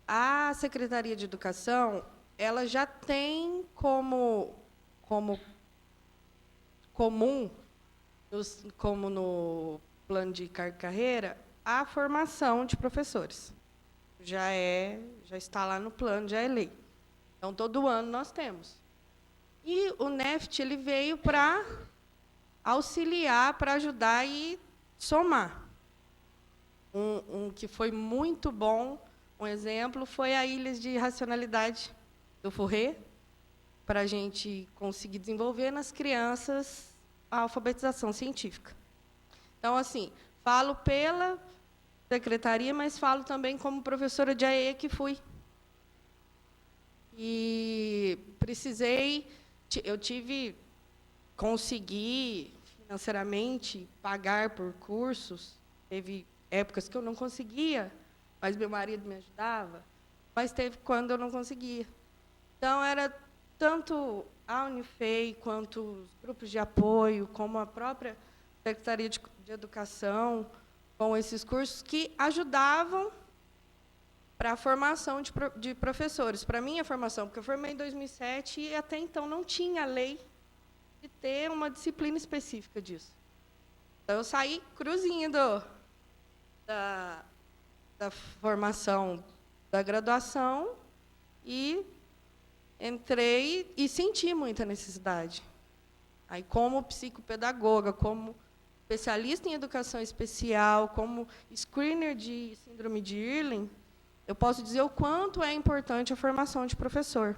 a Secretaria de Educação, ela já tem como comum, como no plano de carreira, a formação de professores. Já está lá no plano, já é lei. Então, todo ano nós temos. E o NEFT ele veio para auxiliar, para ajudar e somar. Um que foi muito bom, um exemplo, foi a Ilhas de Racionalidade do Fourré, para a gente conseguir desenvolver nas crianças a alfabetização científica. Então, assim, falo pela secretaria, mas falo também como professora de AE que fui. E consegui financeiramente pagar por cursos. Teve épocas que eu não conseguia, mas meu marido me ajudava. Mas teve quando eu não conseguia. Então, era tanto a Unifei, quanto os grupos de apoio, como a própria Secretaria de Educação, com esses cursos que ajudavam para a formação de professores. Para a minha formação, porque eu formei em 2007 e até então não tinha lei de ter uma disciplina específica disso. Então, eu saí cruzinho da formação da graduação e entrei e senti muita necessidade. Aí, como psicopedagoga, como especialista em educação especial, como screener de síndrome de Irlen, eu posso dizer o quanto é importante a formação de professor.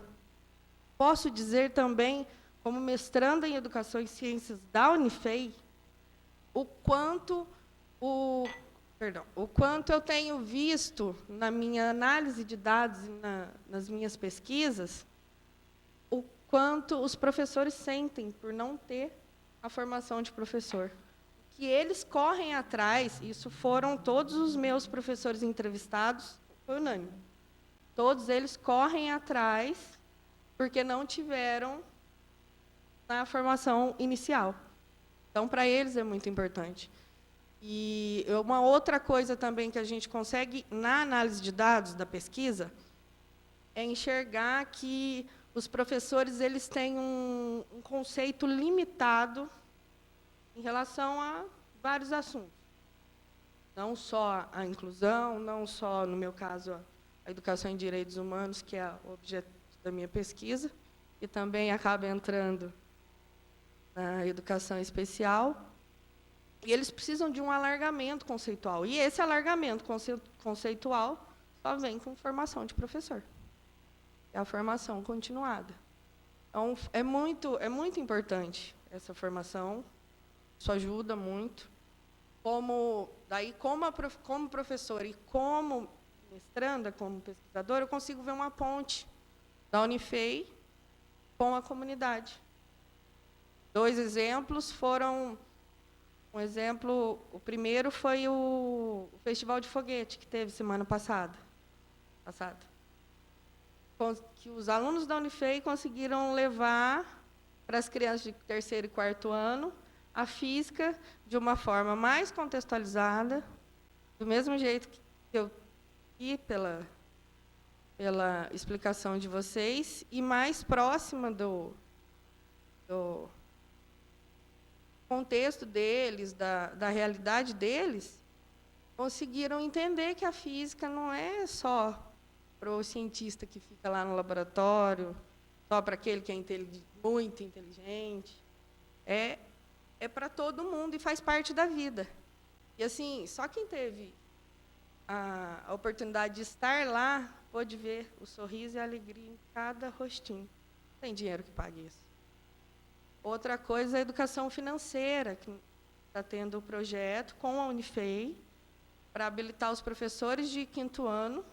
Posso dizer também, como mestranda em Educação e Ciências da Unifei, o quanto eu tenho visto na minha análise de dados e nas minhas pesquisas, o quanto os professores sentem por não ter a formação de professor. Que eles correm atrás, isso foram todos os meus professores entrevistados, foi unânime. Todos eles correm atrás porque não tiveram na formação inicial. Então, para eles é muito importante. E uma outra coisa também que a gente consegue, na análise de dados da pesquisa, é enxergar que os professores eles têm um conceito limitado em relação a vários assuntos. Não só a inclusão, não só, no meu caso, a educação em direitos humanos, que é o objeto da minha pesquisa, e também acaba entrando na educação especial. E eles precisam de um alargamento conceitual. E esse alargamento conceitual só vem com formação de professor. É a formação continuada. Então, é muito importante essa formação. Isso ajuda muito. Como professora e como mestranda, como pesquisadora, eu consigo ver uma ponte da Unifei com a comunidade. 2 exemplos foram... Um exemplo, o primeiro foi o Festival de Foguete, que teve semana passada. Que os alunos da Unifei conseguiram levar para as crianças de 3º e 4º ano a física de uma forma mais contextualizada, do mesmo jeito que eu vi pela explicação de vocês, e mais próxima do contexto deles, da realidade deles, conseguiram entender que a física não é só para o cientista que fica lá no laboratório, só para aquele que é muito inteligente. É para todo mundo e faz parte da vida. E, assim, só quem teve a oportunidade de estar lá pôde ver o sorriso e a alegria em cada rostinho. Não tem dinheiro que pague isso. Outra coisa é a educação financeira, que está tendo o projeto com a Unifei para habilitar os professores de 5º ano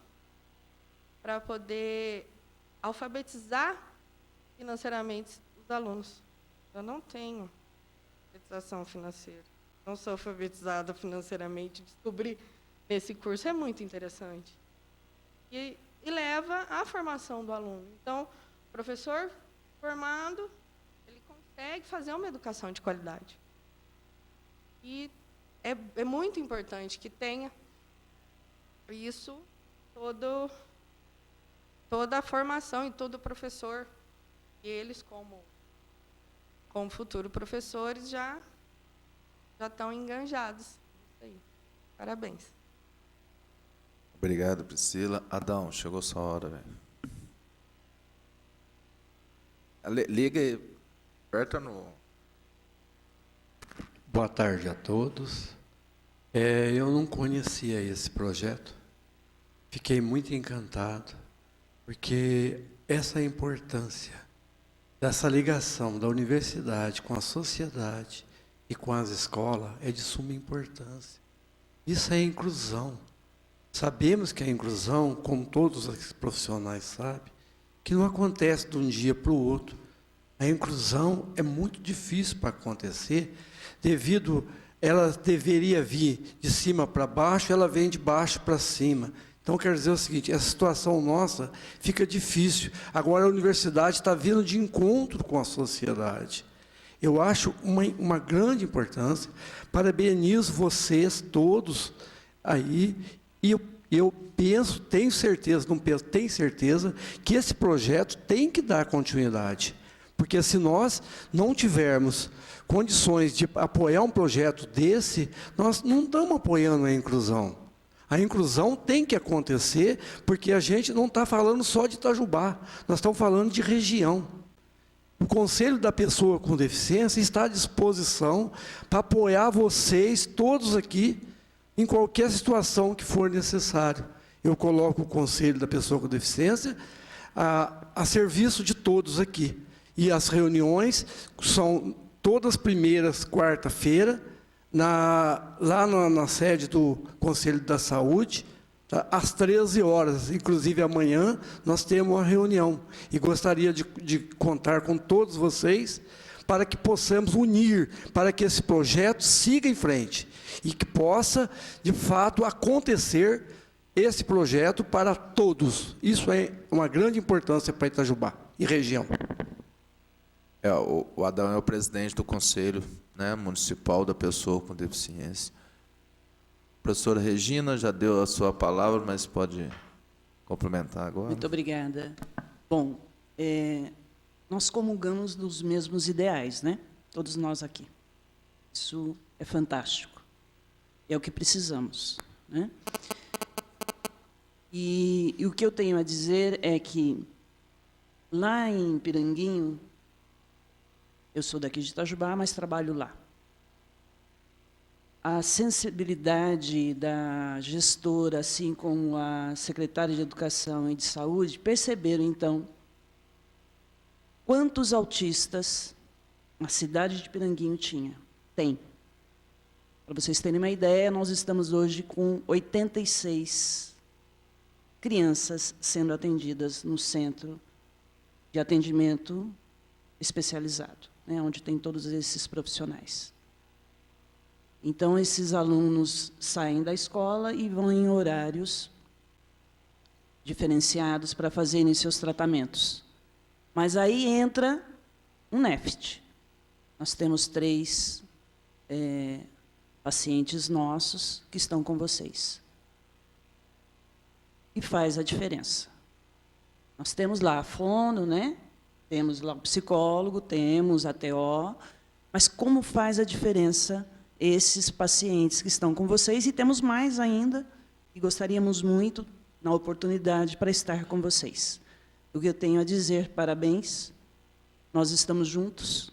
para poder alfabetizar financeiramente os alunos. Eu não tenho alfabetização financeira, não sou alfabetizada financeiramente. Descobrir nesse curso é muito interessante. E leva à formação do aluno. Então, professor formado, ele consegue fazer uma educação de qualidade. E é muito importante que tenha isso, toda a formação e todo professor, e eles, como futuros professores, já estão enganjados. Isso aí. Parabéns. Obrigado, Priscila. Adão, chegou sua hora, velho. Liga aí, aperta no... Boa tarde a todos. Eu não conhecia esse projeto. Fiquei muito encantado, porque essa importância dessa ligação da universidade com a sociedade e com as escolas é de suma importância. Isso é inclusão. Sabemos que a inclusão, como todos os profissionais sabem, que não acontece de um dia para o outro. A inclusão é muito difícil para acontecer, devido, ela deveria vir de cima para baixo, ela vem de baixo para cima. Então, quer dizer o seguinte, essa situação nossa fica difícil. Agora, a universidade está vindo de encontro com a sociedade. Eu acho uma grande importância. Parabenizo vocês todos aí. E eu penso, tenho certeza, não penso, tenho certeza, que esse projeto tem que dar continuidade. Porque se nós não tivermos condições de apoiar um projeto desse, nós não estamos apoiando a inclusão. A inclusão tem que acontecer, porque a gente não está falando só de Itajubá, nós estamos falando de região. O Conselho da Pessoa com Deficiência está à disposição para apoiar vocês, todos aqui, em qualquer situação que for necessário. Eu coloco o Conselho da Pessoa com Deficiência a serviço de todos aqui. E as reuniões são todas primeiras quarta-feira, lá na sede do Conselho da Saúde, tá, às 13 horas. Inclusive, amanhã, nós temos uma reunião. E gostaria de contar com todos vocês para que possamos unir, para que esse projeto siga em frente e que possa, de fato, acontecer esse projeto para todos. Isso é uma grande importância para Itajubá e região. O Adão é o presidente do Conselho, né, Municipal da Pessoa com Deficiência. A professora Regina já deu a sua palavra, mas pode complementar agora. Muito obrigada. Bom, nós comungamos dos mesmos ideais, né? Todos nós aqui. Isso é fantástico. É o que precisamos, né? E o que eu tenho a dizer é que, lá em Piranguinho, eu sou daqui de Itajubá, mas trabalho lá. A sensibilidade da gestora, assim como a secretária de Educação e de Saúde, perceberam, então, quantos autistas a cidade de Piranguinho tem. Para vocês terem uma ideia, nós estamos hoje com 86 crianças sendo atendidas no centro de atendimento especializado, né, onde tem todos esses profissionais. Então, esses alunos saem da escola e vão em horários diferenciados para fazerem seus tratamentos. Mas aí entra um NEFT. Nós temos 3 pacientes nossos que estão com vocês. E faz a diferença. Nós temos lá a fono, né? Temos lá o psicólogo, temos a TO, mas como faz a diferença esses pacientes que estão com vocês? E temos mais ainda, e gostaríamos muito, na oportunidade, para estar com vocês. O que eu tenho a dizer, parabéns, nós estamos juntos,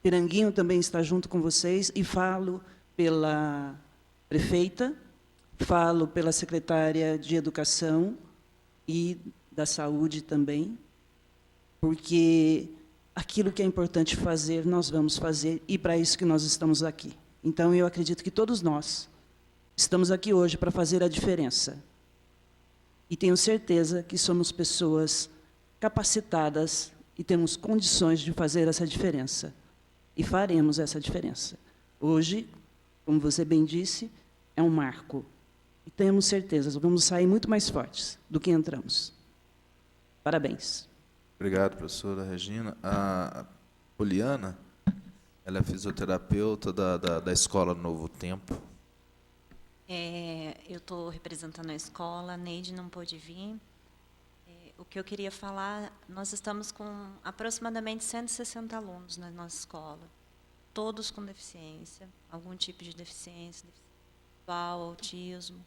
Piranguinho também está junto com vocês, e falo pela prefeita, falo pela secretária de Educação e da Saúde também, porque aquilo que é importante fazer, nós vamos fazer, e para isso que nós estamos aqui. Então, eu acredito que todos nós estamos aqui hoje para fazer a diferença. E tenho certeza que somos pessoas capacitadas e temos condições de fazer essa diferença. E faremos essa diferença. Hoje, como você bem disse, é um marco. E temos certeza, vamos sair muito mais fortes do que entramos. Parabéns. Obrigado, professora Regina. A Poliana, ela é fisioterapeuta da Escola Novo Tempo. Eu estou representando a escola, a Neide não pôde vir. O que eu queria falar, nós estamos com aproximadamente 160 alunos na nossa escola, todos com deficiência, algum tipo de deficiência visual, autismo.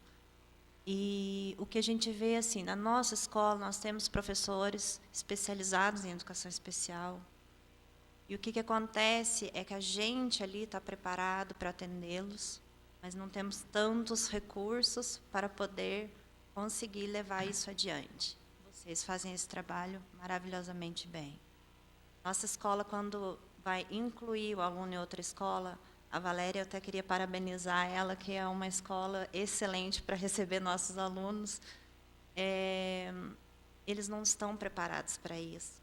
E o que a gente vê, assim, na nossa escola, nós temos professores especializados em educação especial. E o que acontece é que a gente ali está preparado para atendê-los, mas não temos tantos recursos para poder conseguir levar isso adiante. Vocês fazem esse trabalho maravilhosamente bem. Nossa escola, quando vai incluir o aluno em outra escola, a Valéria, eu até queria parabenizar ela, que é uma escola excelente para receber nossos alunos. Eles não estão preparados para isso.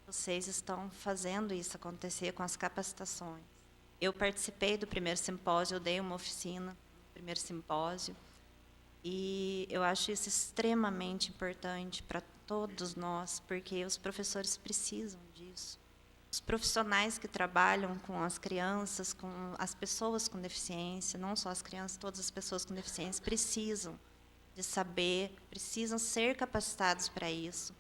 Vocês estão fazendo isso acontecer com as capacitações. Eu participei do primeiro simpósio, eu dei uma oficina no primeiro simpósio, e eu acho isso extremamente importante para todos nós, porque os professores precisam disso. Os profissionais que trabalham com as crianças, com as pessoas com deficiência, não só as crianças, todas as pessoas com deficiência, precisam de saber, precisam ser capacitados para isso.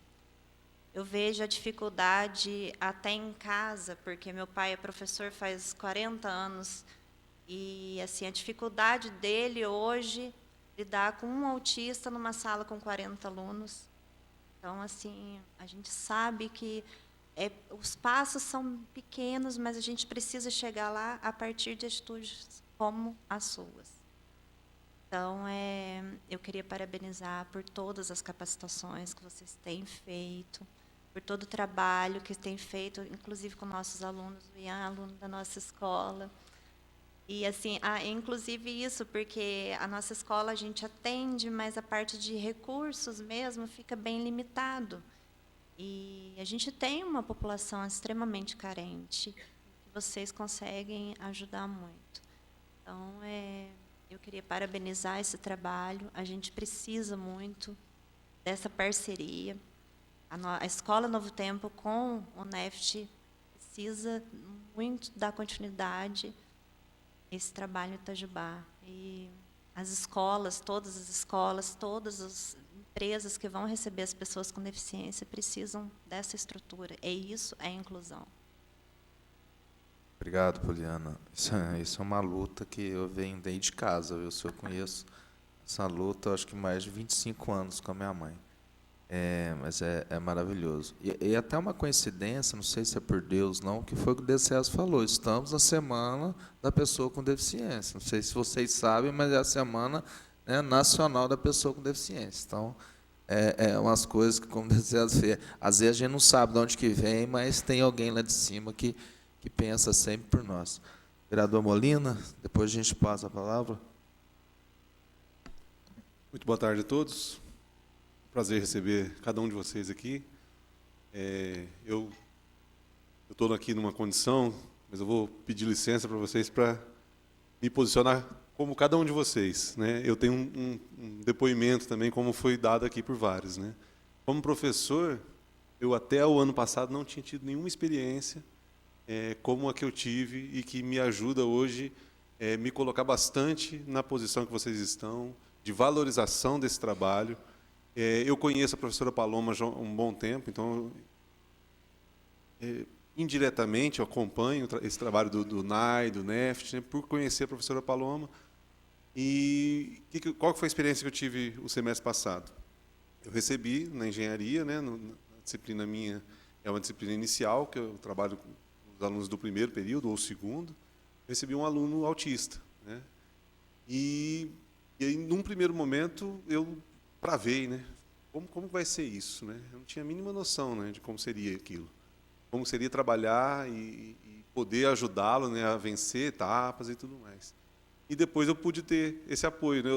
Eu vejo a dificuldade até em casa, porque meu pai é professor faz 40 anos, e assim, a dificuldade dele hoje lidar com um autista numa sala com 40 alunos. Então, assim, a gente sabe que os passos são pequenos, mas a gente precisa chegar lá a partir de atitudes como as suas. Então, eu queria parabenizar por todas as capacitações que vocês têm feito, por todo o trabalho que têm feito, inclusive com nossos alunos, o Ian, aluno da nossa escola. E, assim, inclusive isso, porque a nossa escola a gente atende, mas a parte de recursos mesmo fica bem limitado. E a gente tem uma população extremamente carente, que vocês conseguem ajudar muito. Então, eu queria parabenizar esse trabalho. A gente precisa muito dessa parceria. A Escola Novo Tempo com o NEFT precisa muito dar continuidade a esse trabalho em Itajubá. E as escolas, todas as empresas que vão receber as pessoas com deficiência precisam dessa estrutura. Isso é inclusão. Obrigado, Poliana. Isso é uma luta que eu venho desde casa, viu? Se eu conheço essa luta, eu acho que mais de 25 anos com a minha mãe. Mas é maravilhoso. E até uma coincidência, não sei se é por Deus, não, que foi o que o DCES falou. Estamos na Semana da Pessoa com Deficiência. Não sei se vocês sabem, mas é a Semana, né, Nacional da Pessoa com Deficiência. Então, umas coisas que, como o DCES vê, às vezes a gente não sabe de onde que vem, mas tem alguém lá de cima que pensa sempre por nós. Vereador Molina, depois a gente passa a palavra. Muito boa tarde a todos. Prazer receber cada um de vocês aqui. Eu estou aqui numa condição, mas eu vou pedir licença para vocês para me posicionar como cada um de vocês, né? Eu tenho um depoimento também, como foi dado aqui por vários, né? Como professor, eu até o ano passado não tinha tido nenhuma experiência como a que eu tive e que me ajuda hoje me colocar bastante na posição que vocês estão, de valorização desse trabalho. Eu conheço a professora Paloma já há um bom tempo, então, indiretamente, eu acompanho esse trabalho do NAI, do NEFT, né, por conhecer a professora Paloma. E qual foi a experiência que eu tive o semestre passado? Eu recebi na engenharia, né, na disciplina minha, é uma disciplina inicial, que eu trabalho com os alunos do primeiro período ou segundo, recebi um aluno autista, né? E aí, num primeiro momento, eu travei, né? Como vai ser isso, né? Eu não tinha a mínima noção, né, de como seria aquilo, como seria trabalhar e poder ajudá-lo, né, a vencer etapas e tudo mais. E depois eu pude ter esse apoio, né?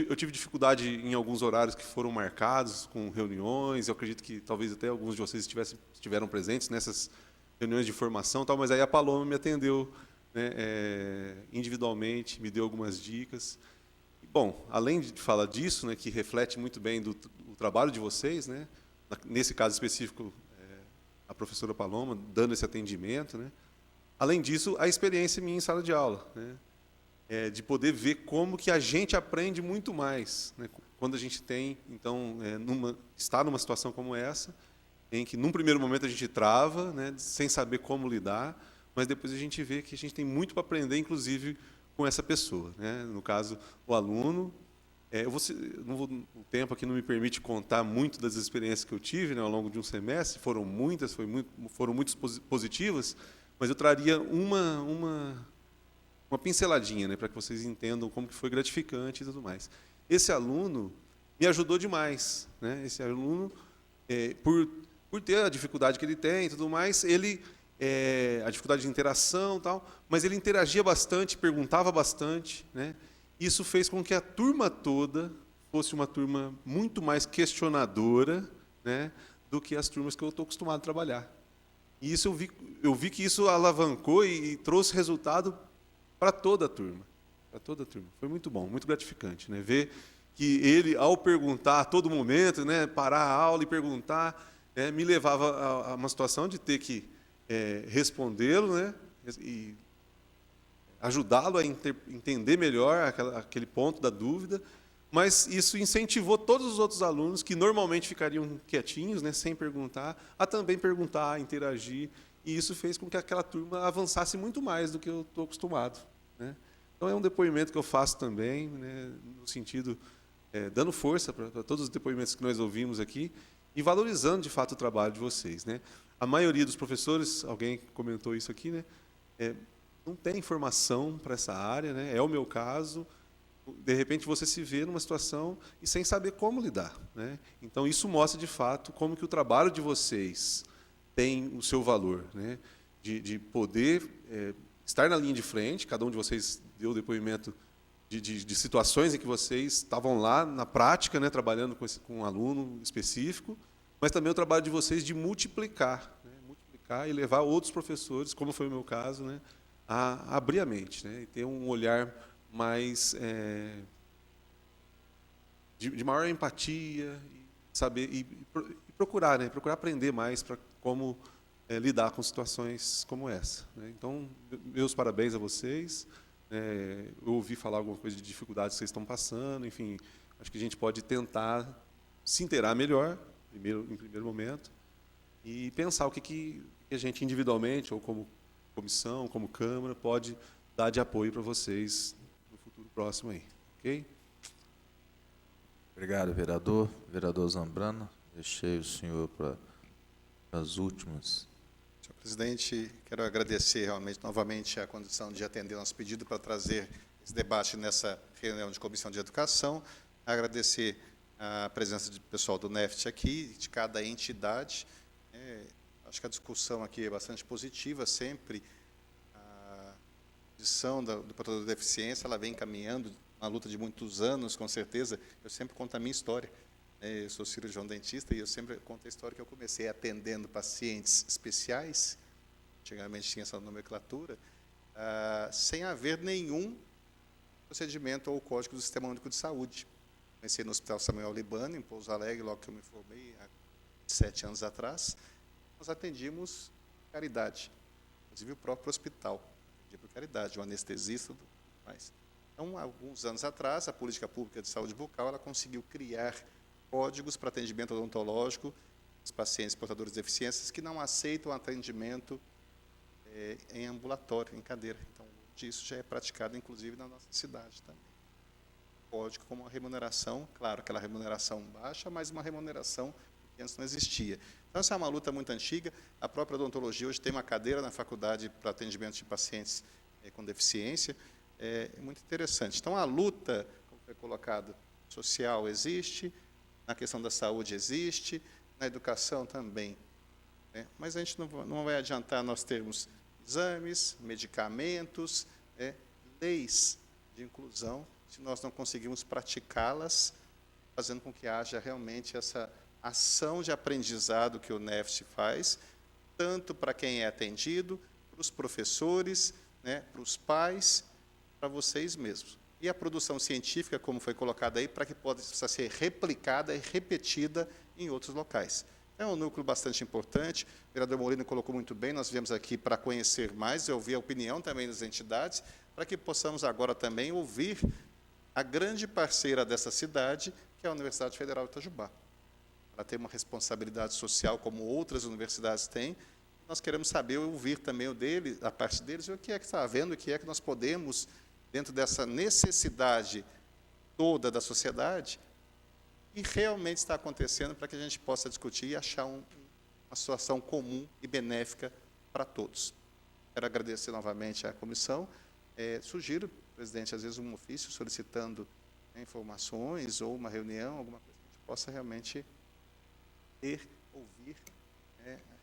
Eu tive dificuldade em alguns horários que foram marcados com reuniões. Eu acredito que talvez até alguns de vocês estiveram presentes nessas reuniões de formação, tal. Mas aí a Paloma me atendeu, né, individualmente, me deu algumas dicas. Bom, além de falar disso, né, que reflete muito bem do trabalho de vocês, né, nesse caso específico, a professora Paloma dando esse atendimento, né? Além disso, a experiência minha em sala de aula, né? De poder ver como que a gente aprende muito mais, né? Quando a gente tem, então, está numa situação como essa, em que, num primeiro momento, a gente trava, né? Sem saber como lidar, mas depois a gente vê que a gente tem muito para aprender, inclusive, com essa pessoa, né? No caso, o aluno. O tempo aqui não me permite contar muito das experiências que eu tive, né, ao longo de um semestre, foram muitas, foram muito positivas, mas eu traria uma pinceladinha, né, para que vocês entendam como que foi gratificante e tudo mais. Esse aluno me ajudou demais, né? Esse aluno, por ter a dificuldade que ele tem e tudo mais, a dificuldade de interação e tal, mas ele interagia bastante, perguntava bastante, né? Isso fez com que a turma toda fosse uma turma muito mais questionadora, né, do que as turmas que eu estou acostumado a trabalhar. E isso eu vi que isso alavancou e trouxe resultado para toda a turma. Para toda a turma. Foi muito bom, muito gratificante, né? Ver que ele, ao perguntar a todo momento, né, parar a aula e perguntar, me levava a uma situação de ter que respondê-lo, né, e ajudá-lo a entender melhor aquele ponto da dúvida, mas isso incentivou todos os outros alunos que normalmente ficariam quietinhos, né, sem perguntar, a também perguntar, a interagir, e isso fez com que aquela turma avançasse muito mais do que eu estou acostumado, né? Então, é um depoimento que eu faço também, né, no sentido, dando força para todos os depoimentos que nós ouvimos aqui e valorizando, de fato, o trabalho de vocês, né? A maioria dos professores, alguém comentou isso aqui, né, não tem informação para essa área, né? É o meu caso. De repente, você se vê numa situação e sem saber como lidar, né? Então, isso mostra, de fato, como que o trabalho de vocês tem o seu valor, né? De poder estar na linha de frente, cada um de vocês deu depoimento de situações em que vocês estavam lá na prática, né, trabalhando com um aluno específico, mas também o trabalho de vocês de multiplicar, né? Multiplicar e levar outros professores, como foi o meu caso, né, a abrir a mente, né, e ter um olhar mais de maior empatia, e saber e procurar, né, procurar aprender mais para como lidar com situações como essa, né? Então, meus parabéns a vocês. Eu ouvi falar alguma coisa de dificuldades que vocês estão passando, enfim, acho que a gente pode tentar se inteirar melhor, em primeiro momento, e pensar o que a gente individualmente ou como comissão, como Câmara, pode dar de apoio para vocês no futuro próximo aí, ok? Obrigado, vereador. Vereador Zambrana, deixei o senhor para as últimas. Senhor presidente, quero agradecer realmente novamente a condição de atender nosso pedido para trazer esse debate nessa reunião de comissão de educação, agradecer a presença do pessoal do NEFT aqui, de cada entidade. Acho que a discussão aqui é bastante positiva, sempre. A condição do portador de deficiência, ela vem caminhando, uma luta de muitos anos, com certeza. Eu sempre conto a minha história. Eu sou cirurgião dentista e eu sempre conto a história que eu comecei atendendo pacientes especiais, antigamente tinha essa nomenclatura, sem haver nenhum procedimento ou código do Sistema Único de Saúde. Comecei no Hospital Samuel Libano, em Pouso Alegre, logo que eu me formei, há 7 anos atrás. Nós atendimos caridade, inclusive o próprio hospital, atendia por caridade, o anestesista e tudo mais. Então, há alguns anos atrás, a Política Pública de Saúde Bucal ela conseguiu criar códigos para atendimento odontológico dos pacientes portadores de deficiências que não aceitam atendimento em ambulatório, em cadeira. Então, isso já é praticado, inclusive, na nossa cidade também. Código como uma remuneração, claro, aquela remuneração baixa, mas uma remuneração que antes não existia. Então, essa é uma luta muito antiga. A própria odontologia hoje tem uma cadeira na faculdade para atendimento de pacientes com deficiência. É muito interessante. Então, a luta, como foi colocado, social existe, na questão da saúde existe, na educação também, né? Mas a gente não vai adiantar nós termos exames, medicamentos, leis de inclusão, se nós não conseguirmos praticá-las, fazendo com que haja realmente essa ação de aprendizado que o NEFT faz, tanto para quem é atendido, para os professores, né, para os pais, para vocês mesmos. E a produção científica, como foi colocada aí, para que possa ser replicada e repetida em outros locais. É um núcleo bastante importante. O vereador Molina colocou muito bem, nós viemos aqui para conhecer mais e ouvir a opinião também das entidades, para que possamos agora também ouvir a grande parceira dessa cidade, que é a Universidade Federal de Itajubá. Ela tem uma responsabilidade social como outras universidades têm. Nós queremos saber, ouvir também a parte deles, o que é que está havendo, o que é que nós podemos, dentro dessa necessidade toda da sociedade, e realmente está acontecendo para que a gente possa discutir e achar uma situação comum e benéfica para todos. Quero agradecer novamente à comissão. Sugiro, presidente, às vezes um ofício solicitando informações ou uma reunião, alguma coisa que a gente possa realmente ouvir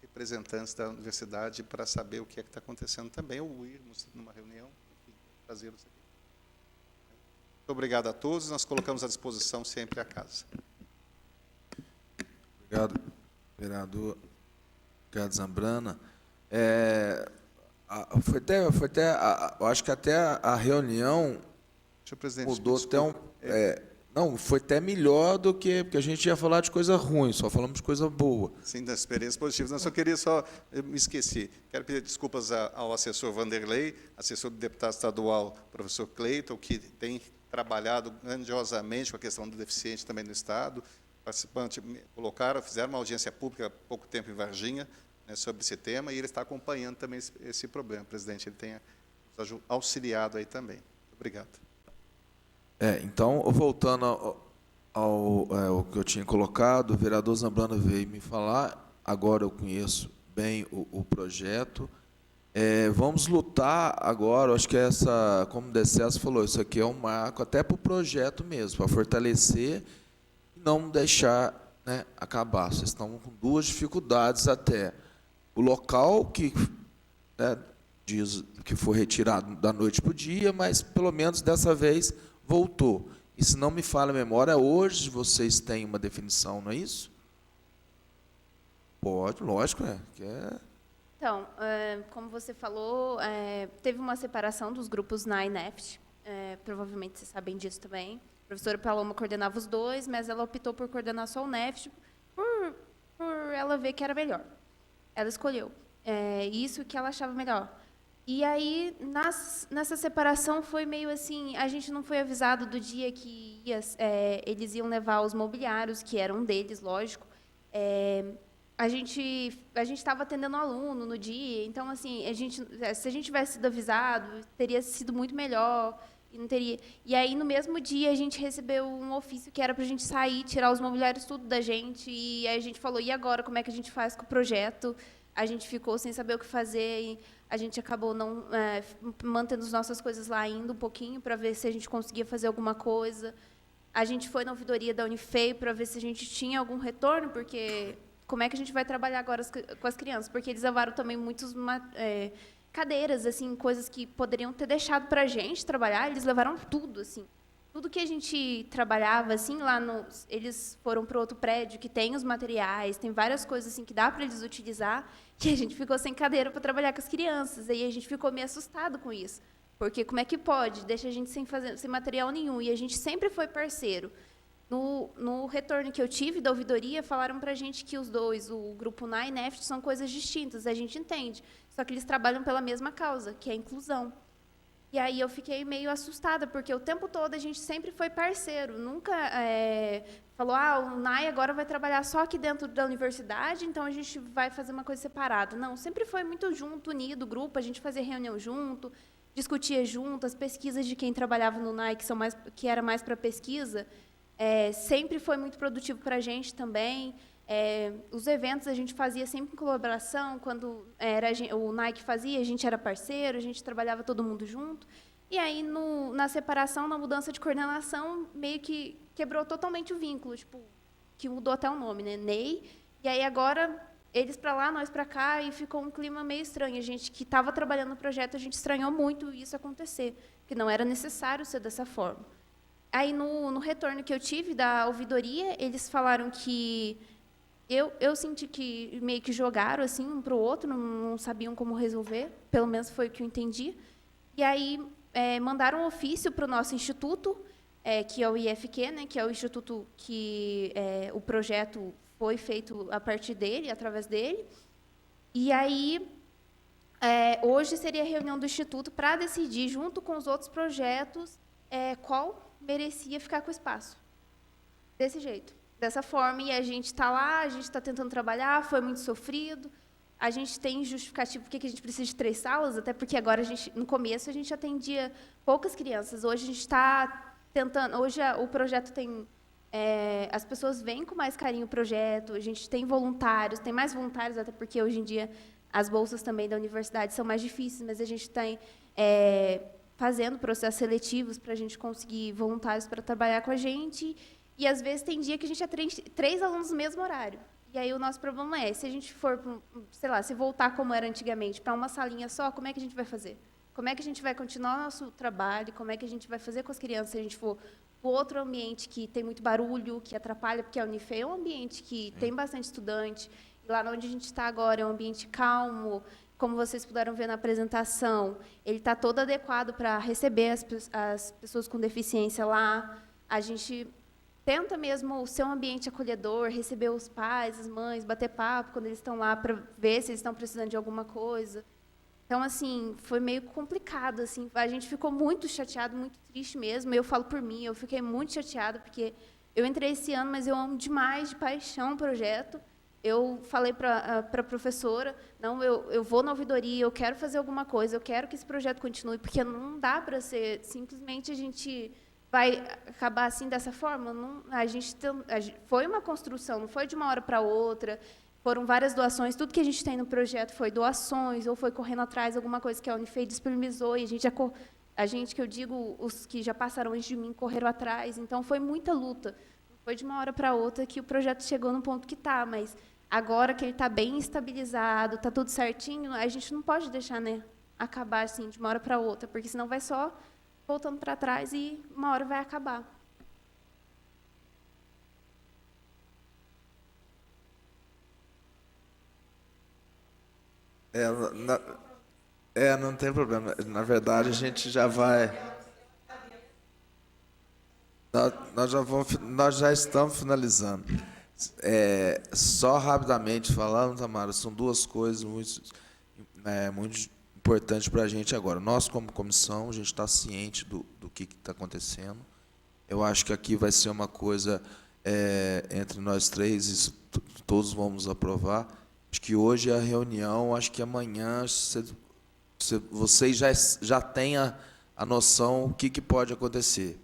representantes da universidade para saber o que é que está acontecendo também, ou irmos numa reunião, enfim, trazê-los aqui. Muito obrigado a todos, nós colocamos à disposição sempre a casa. Obrigado, vereador Ricardo Zambrana. Eu acho que até a reunião mudou até não, foi até melhor do que, porque a gente ia falar de coisa ruim, só falamos de coisa boa. Sim, das experiências positivas. Eu só queria eu me esqueci. Quero pedir desculpas ao assessor Vanderlei, assessor do deputado estadual, professor Cleiton, que tem trabalhado grandiosamente com a questão do deficiente também no Estado. Participantes fizeram uma audiência pública há pouco tempo em Varginha, né, sobre esse tema, e ele está acompanhando também esse problema. Presidente, ele tem nos auxiliado aí também. Muito obrigado. Então, voltando ao que eu tinha colocado, o vereador Zambrana veio me falar, agora eu conheço bem o projeto. Vamos lutar agora, acho que como o Decesso falou, isso aqui é um marco até para o projeto mesmo, para fortalecer e não deixar, né, acabar. Vocês estão com duas dificuldades até. O local que, né, diz que foi retirado da noite para o dia, mas pelo menos dessa vez voltou. E se não me falha a memória, hoje vocês têm uma definição, não é isso? Pode, lógico, Então, como você falou, teve uma separação dos grupos NAI e NEFT, provavelmente vocês sabem disso também. A professora Paloma coordenava os dois, mas ela optou por coordenar só o NEFT, por ela ver que era melhor. Ela escolheu isso que ela achava melhor. E aí, nessa separação, foi meio assim, a gente não foi avisado do dia que eles iam levar os mobiliários, que eram deles, lógico. A gente estava atendendo aluno no dia, então, assim, se a gente tivesse sido avisado, teria sido muito melhor, e não teria. E aí, no mesmo dia, a gente recebeu um ofício que era para a gente sair, tirar os mobiliários tudo da gente, e aí a gente falou, e agora, como é que a gente faz com o projeto? A gente ficou sem saber o que fazer, e a gente acabou não mantendo as nossas coisas lá ainda um pouquinho, para ver se a gente conseguia fazer alguma coisa. A gente foi na ouvidoria da Unifei para ver se a gente tinha algum retorno, porque como é que a gente vai trabalhar agora com as crianças? Porque eles levaram também muitas cadeiras, assim, coisas que poderiam ter deixado para a gente trabalhar, eles levaram tudo, assim. Tudo que a gente trabalhava, assim, eles foram para outro prédio que tem os materiais, tem várias coisas assim que dá para eles utilizar, que a gente ficou sem cadeira para trabalhar com as crianças. Aí a gente ficou meio assustado com isso, porque como é que pode? Deixa a gente sem material nenhum. E a gente sempre foi parceiro. No retorno que eu tive da ouvidoria, falaram para a gente que os dois, o grupo NAI e NEFT, são coisas distintas. A gente entende, só que eles trabalham pela mesma causa, que é a inclusão. E aí eu fiquei meio assustada, porque o tempo todo a gente sempre foi parceiro. Nunca falou, o NAI agora vai trabalhar só aqui dentro da universidade, então a gente vai fazer uma coisa separada. Não, sempre foi muito junto, unido, grupo, a gente fazia reunião junto, discutia junto, as pesquisas de quem trabalhava no NAI, que era mais para pesquisa, sempre foi muito produtivo para a gente também. Os eventos a gente fazia sempre em colaboração, quando era o NAI que fazia, a gente era parceiro, a gente trabalhava todo mundo junto. E aí, na separação, na mudança de coordenação, meio que quebrou totalmente o vínculo, que mudou até o nome, né? NEI. E aí, agora, eles para lá, nós para cá, e ficou um clima meio estranho. A gente que estava trabalhando no projeto, a gente estranhou muito isso acontecer, porque não era necessário ser dessa forma. Aí, no retorno que eu tive da ouvidoria, eles falaram que eu senti que meio que jogaram assim um para o outro, não sabiam como resolver, pelo menos foi o que eu entendi. E aí mandaram um ofício para o nosso instituto, que é o IFQ, né, que é o instituto que o projeto foi feito a partir dele, através dele. E aí, hoje seria a reunião do Instituto para decidir, junto com os outros projetos, qual merecia ficar com o espaço. Desse jeito, dessa forma. E a gente está lá, a gente está tentando trabalhar, foi muito sofrido. A gente tem justificativo porque a gente precisa de 3 salas, até porque agora, no começo, a gente atendia poucas crianças. Hoje a gente está tentando... Hoje o projeto tem... as pessoas veem com mais carinho o projeto, a gente tem voluntários, tem mais voluntários, até porque hoje em dia as bolsas também da universidade são mais difíceis, mas a gente está fazendo processos seletivos para a gente conseguir voluntários para trabalhar com a gente. E, às vezes, tem dia que a gente atende 3 alunos no mesmo horário. E aí o nosso problema se a gente for, sei lá, se voltar como era antigamente, para uma salinha só, como é que a gente vai fazer? Como é que a gente vai continuar o nosso trabalho? Como é que a gente vai fazer com as crianças se a gente for para outro ambiente que tem muito barulho, que atrapalha? Porque a Unife é um ambiente que tem bastante estudante. E lá onde a gente está agora é um ambiente calmo, como vocês puderam ver na apresentação. Ele está todo adequado para receber as pessoas com deficiência lá. A gente tenta mesmo ser um ambiente acolhedor, receber os pais, as mães, bater papo quando eles estão lá para ver se eles estão precisando de alguma coisa. Então, assim, foi meio complicado, assim. A gente ficou muito chateado, muito triste mesmo. Eu falo por mim, eu fiquei muito chateada, porque eu entrei esse ano, mas eu amo demais, de paixão, o projeto. Eu falei para a professora, não, eu vou na ouvidoria, eu quero fazer alguma coisa, eu quero que esse projeto continue, porque não dá para ser simplesmente a gente vai acabar assim dessa forma. Não, foi uma construção, não foi de uma hora para outra. Foram várias doações, tudo que a gente tem no projeto foi doações, ou foi correndo atrás, alguma coisa que a Unife disponibilizou, e a gente, que eu digo, os que já passaram antes de mim, correram atrás. Então, foi muita luta. Não foi de uma hora para outra que o projeto chegou no ponto que está, mas agora que ele está bem estabilizado, está tudo certinho, a gente não pode deixar, né, acabar assim, de uma hora para outra, porque senão vai só voltando para trás e uma hora vai acabar. Não tem problema. Na verdade, a gente já vai... Nós já estamos finalizando. Só rapidamente falando, Tamara, são 2 coisas muito importantes para a gente agora. Nós, como comissão, a gente está ciente do que está acontecendo. Eu acho que aqui vai ser uma coisa entre nós 3, isso todos vamos aprovar. Acho que hoje é a reunião, acho que amanhã vocês já têm a noção do que pode acontecer.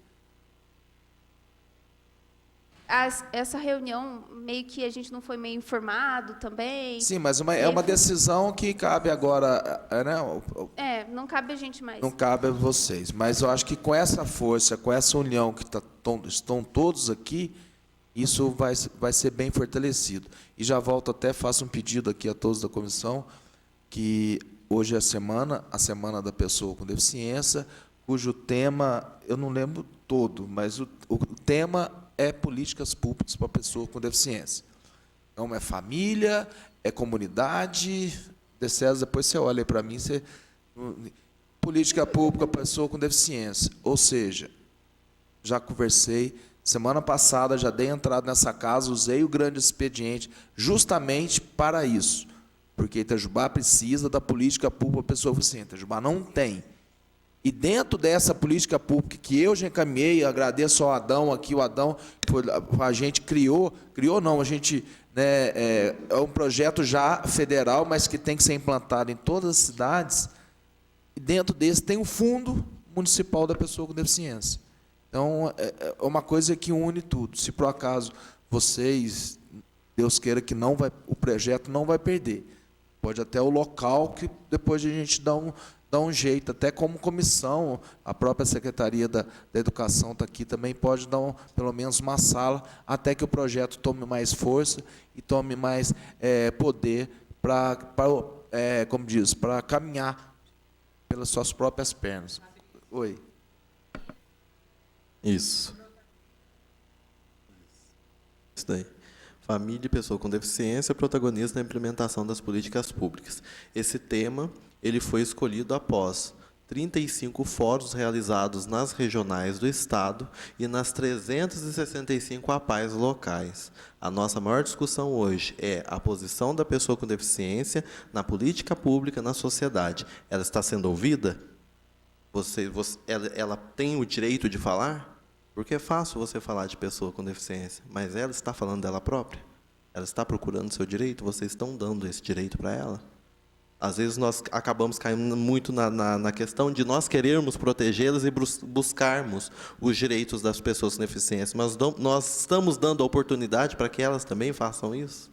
Essa reunião, meio que a gente não foi meio informado também. Sim, mas é uma decisão que cabe agora, né? Não cabe a gente mais. Não cabe a vocês. Mas eu acho que com essa força, com essa união que estão todos aqui, isso vai ser bem fortalecido. E já volto até, faço um pedido aqui a todos da comissão, que hoje é a semana da pessoa com deficiência, cujo tema, eu não lembro todo, mas o tema é políticas públicas para a pessoa com deficiência. Então, é família, é comunidade. De César, depois você olha para mim, política pública para a pessoa com deficiência. Ou seja, já conversei, semana passada já dei entrada nessa casa, usei o grande expediente justamente para isso, porque Itajubá precisa da política pública para a pessoa com deficiência. Itajubá não tem. E dentro dessa política pública que eu já encaminhei, agradeço ao Adão aqui, o Adão, a gente criou não, a gente, né, é um projeto já federal, mas que tem que ser implantado em todas as cidades, e dentro desse tem o Fundo Municipal da Pessoa com Deficiência. Então, é uma coisa que une tudo. Se por acaso vocês, Deus queira que o projeto não vai perder. Pode até o local que depois a gente dá um jeito, até como comissão, a própria Secretaria da Educação está aqui, também pode dar pelo menos uma sala, até que o projeto tome mais força e tome mais poder para caminhar pelas suas próprias pernas. Oi. Isso daí. Família e pessoa com deficiência, protagonista na implementação das políticas públicas. Esse tema ele foi escolhido após 35 fóruns realizados nas regionais do Estado e nas 365 APAES locais. A nossa maior discussão hoje é a posição da pessoa com deficiência na política pública, na sociedade. Ela está sendo ouvida? Ela tem o direito de falar? Porque é fácil você falar de pessoa com deficiência, mas ela está falando dela própria? Ela está procurando seu direito? Vocês estão dando esse direito para ela? Às vezes nós acabamos caindo muito na questão de nós querermos protegê-las e buscarmos os direitos das pessoas com deficiência, mas nós estamos dando a oportunidade para que elas também façam isso?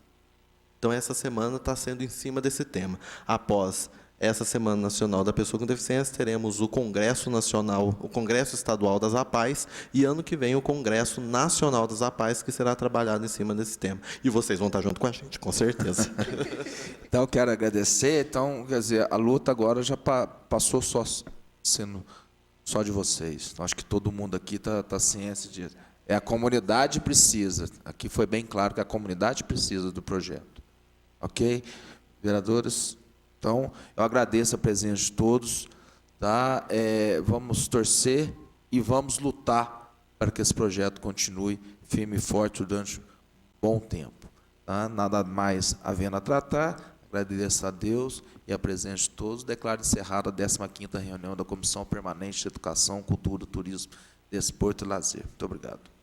Então, essa semana está sendo em cima desse tema. Após essa Semana Nacional da Pessoa com Deficiência, teremos o Congresso Nacional, o Congresso Estadual das APAES, e ano que vem o Congresso Nacional das APAES, que será trabalhado em cima desse tema. E vocês vão estar junto com a gente, com certeza. Então, eu quero agradecer. Então, quer dizer, a luta agora já passou sendo só de vocês. Então, acho que todo mundo aqui está ciente disso. A comunidade precisa. Aqui foi bem claro que a comunidade precisa do projeto. Ok? Vereadores? Então, eu agradeço a presença de todos, tá? Vamos torcer e vamos lutar para que esse projeto continue firme e forte durante um bom tempo. Tá? Nada mais havendo a tratar, agradeço a Deus e a presença de todos. Declaro encerrada a 15ª reunião da Comissão Permanente de Educação, Cultura, Turismo, Desporto e Lazer. Muito obrigado.